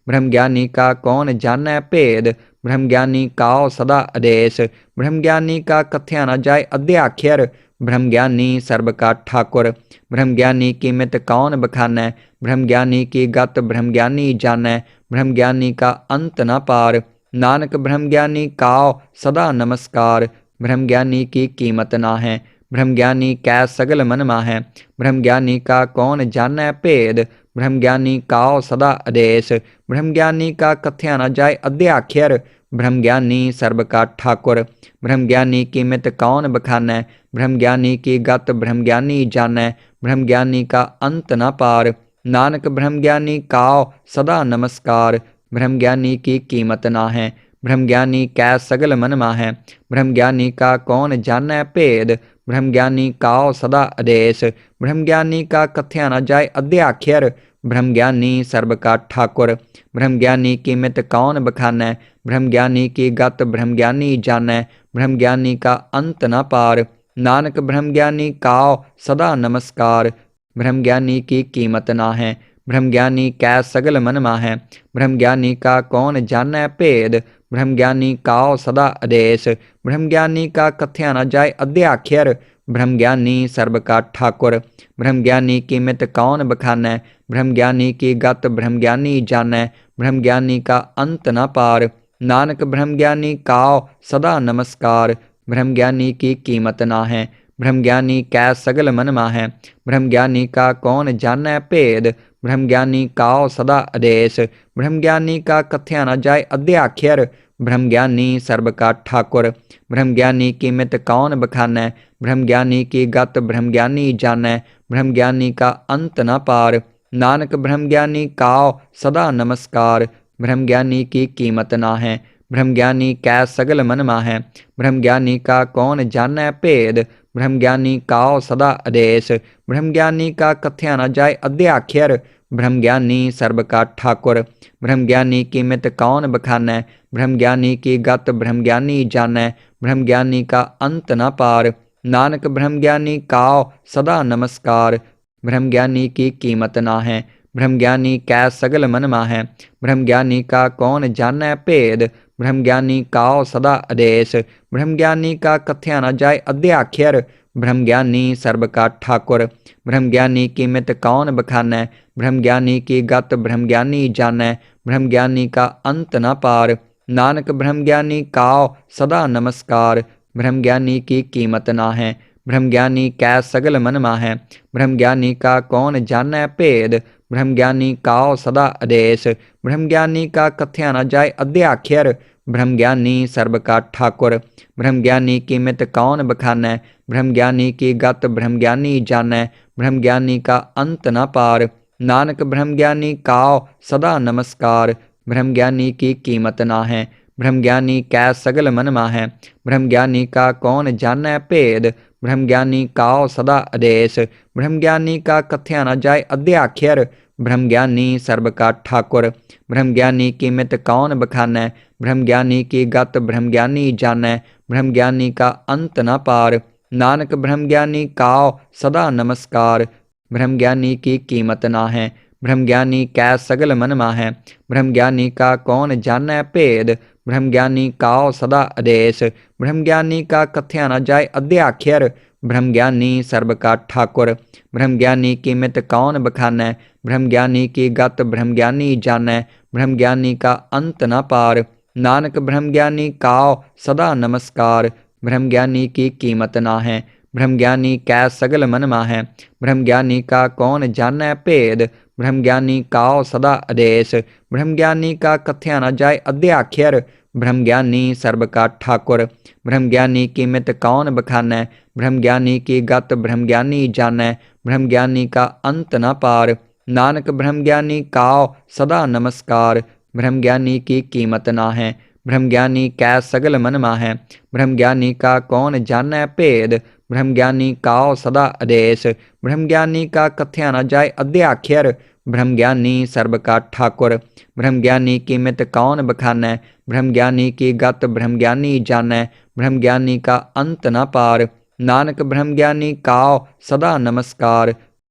ब्रह्मज्ञानी का कौन जानै भेद। ब्रह्मज्ञानी काओ सदा आदेश। ब्रह्मज्ञानी का कथ्या न जाय अध्याख्यर। ब्रह्मज्ञानी सर्ब का ठाकुर। ब्रह्मज्ञानी कीमत कौन बखानै। ब्रह्मज्ञानी की गत ब्रह्मज्ञानी जानै। ब्रह्मज्ञानी का अंत न पार। नानक ब्रह्मज्ञानी काओ सदा नमस्कार। ब्रह्मज्ञानी की कीमत ना है। ब्रह्मज्ञानी कै सगल मन माहै। ब्रह्मज्ञानी का कौन जानै भेद। ब्रह्मज्ञानी काओ सदा आदेश। ब्रह्मज्ञानी का कथ्या न जाय अध्याख्यर। ब्रह्मज्ञानी सर्ब का ठाकुर। ब्रह्मज्ञानी कीमत कौन बखानै। ब्रह्मज्ञानी की गत ब्रह्मज्ञानी जानै। ब्रह्मज्ञानी का अंत न पार। नानक ब्रह्मज्ञानी काओ सदा नमस्कार। ब्रह्मज्ञानी की कीमत ना है। ब्रह्मज्ञानी कै सगल मन माहै। ब्रह्मज्ञानी का कौन जानै भेद। ब्रह्मज्ञानी काओ सदा आदेश। ब्रह्मज्ञानी का कथ्या न जाय अध्याख्यर। ब्रह्मज्ञानी सर्ब का ठाकुर। ब्रह्मज्ञानी कीमत कौन बखानै। ब्रह्मज्ञानी की गत ब्रह्मज्ञानी जानै। ब्रह्मज्ञानी का अंत न पार। नानक ब्रह्मज्ञानी काओ सदा नमस्कार। ब्रह्मज्ञानी की कीमत ना है। ब्रह्मज्ञानी कै सगल मन माहै। ब्रह्मज्ञानी का कौन जानै भेद। ब्रह्मज्ञानी काओ सदा आदेश। ब्रह्मज्ञानी का कथ्या न जाय अध्याख्यर। ब्रह्मज्ञानी सर्ब का ठाकुर। ब्रह्मज्ञानी कीमत कौन बखानै। ब्रह्मज्ञानी की गत ब्रह्मज्ञानी जानै। ब्रह्मज्ञानी का अंत न पार। नानक ब्रह्मज्ञानी काओ सदा नमस्कार। ब्रह्मज्ञानी की कीमत ना है। ब्रह्मज्ञानी कै सगल मन माहै। ब्रह्मज्ञानी का कौन जानै भेद। ब्रह्मज्ञानी काओ सदा आदेश। ब्रह्मज्ञानी का कथ्या न जाय अध्याख्यर। ब्रह्मज्ञानी सर्ब का ठाकुर। ब्रह्मज्ञानी कीमत कौन बखानै। ब्रह्मज्ञानी की गत ब्रह्मज्ञानी जानै। ब्रह्मज्ञानी का अंत न पार। नानक ब्रह्मज्ञानी काओ सदा नमस्कार। ब्रह्मज्ञानी की कीमत ना है। ब्रह्मज्ञानी कै सगल मन माहै। ब्रह्मज्ञानी का कौन जानै भेद। ब्रह्मज्ञानी काओ सदा आदेश। ब्रह्मज्ञानी का कथ्या न जाय अध्याख्यर। ब्रह्मज्ञानी सर्ब का ठाकुर। ब्रह्मज्ञानी कीमत कौन बखानै। ब्रह्मज्ञानी की गत ब्रह्मज्ञानी जानै। ब्रह्मज्ञानी का अंत न पार। नानक ब्रह्मज्ञानी काओ सदा नमस्कार। ब्रह्मज्ञानी की कीमत ना है। ब्रह्मज्ञानी कै सगल मन माहै। ब्रह्मज्ञानी का कौन जानै भेद। ब्रह्मज्ञानी काओ सदा आदेश। ब्रह्मज्ञानी का कथ्या न जाय अध्याख्यर। ब्रह्मज्ञानी सर्ब का ठाकुर। ब्रह्मज्ञानी कीमत कौन बखानै। ब्रह्मज्ञानी की गत ब्रह्मज्ञानी जानै। ब्रह्मज्ञानी का अंत न पार। नानक ब्रह्मज्ञानी काओ सदा नमस्कार। ब्रह्मज्ञानी की कीमत ना है। ब्रह्मज्ञानी कै सगल मन माहै। ब्रह्मज्ञानी का कौन जानै भेद। ब्रह्मज्ञानी काओ सदा आदेश। ब्रह्मज्ञानी का कथ्या न जाय अध्याख्यर। ब्रह्मज्ञानी सर्ब का ठाकुर। ब्रह्मज्ञानी कीमत कौन बखानै। ब्रह्मज्ञानी की गत ब्रह्मज्ञानी जानै। ब्रह्मज्ञानी का अंत न पार। नानक ब्रह्मज्ञानी काओ सदा नमस्कार। ब्रह्मज्ञानी की कीमत ना है। ब्रह्मज्ञानी कै सगल मन माहै। ब्रह्मज्ञानी का कौन जानै भेद। ब्रह्मज्ञानी काओ सदा आदेश। ब्रह्मज्ञानी का कथ्या न जाय अध्याख्यर। ब्रह्मज्ञानी सर्ब का ठाकुर। ब्रह्मज्ञानी कीमत कौन बखानै। ब्रह्मज्ञानी की गत ब्रह्मज्ञानी जानै। ब्रह्मज्ञानी का अंत न पार। नानक ब्रह्मज्ञानी काओ सदा नमस्कार। ब्रह्मज्ञानी की कीमत ना है। ब्रह्मज्ञानी कै सगल मन माहै। ब्रह्मज्ञानी का कौन जानै भेद। ब्रह्मज्ञानी काओ सदा आदेश। ब्रह्मज्ञानी का कथ्या न जाय अध्याख्यर। ब्रह्मज्ञानी सर्ब का ठाकुर। ब्रह्मज्ञानी कीमत कौन बखानै। ब्रह्मज्ञानी की गत ब्रह्मज्ञानी जानै। ब्रह्मज्ञानी का अंत न पार। नानक ब्रह्मज्ञानी काओ सदा नमस्कार। ब्रह्मज्ञानी की कीमत ना है। ब्रह्मज्ञानी कै सगल मन माहै। ब्रह्मज्ञानी का कौन जानै भेद। ब्रह्मज्ञानी काओ सदा आदेश। ब्रह्मज्ञानी का कथ्या न जाय अध्याख्यर। ब्रह्मज्ञानी सर्ब का ठाकुर। ब्रह्मज्ञानी कीमत कौन बखानै। ब्रह्मज्ञानी की गत ब्रह्मज्ञानी जानै। ब्रह्मज्ञानी का अंत न पार। नानक ब्रह्मज्ञानी काओ सदा नमस्कार। ब्रह्मज्ञानी की कीमत ना है। ब्रह्मज्ञानी कै सगल मन माहै। ब्रह्मज्ञानी का कौन जानै भेद। ब्रह्मज्ञानी काओ सदा आदेश। ब्रह्मज्ञानी का कथ्या न जाय अध्याख्यर। ब्रह्मज्ञानी सर्ब का ठाकुर। ब्रह्मज्ञानी कीमत कौन बखानै। ब्रह्मज्ञानी की गत ब्रह्मज्ञानी जानै। ब्रह्मज्ञानी का अंत न पार। नानक ब्रह्मज्ञानी काओ सदा नमस्कार।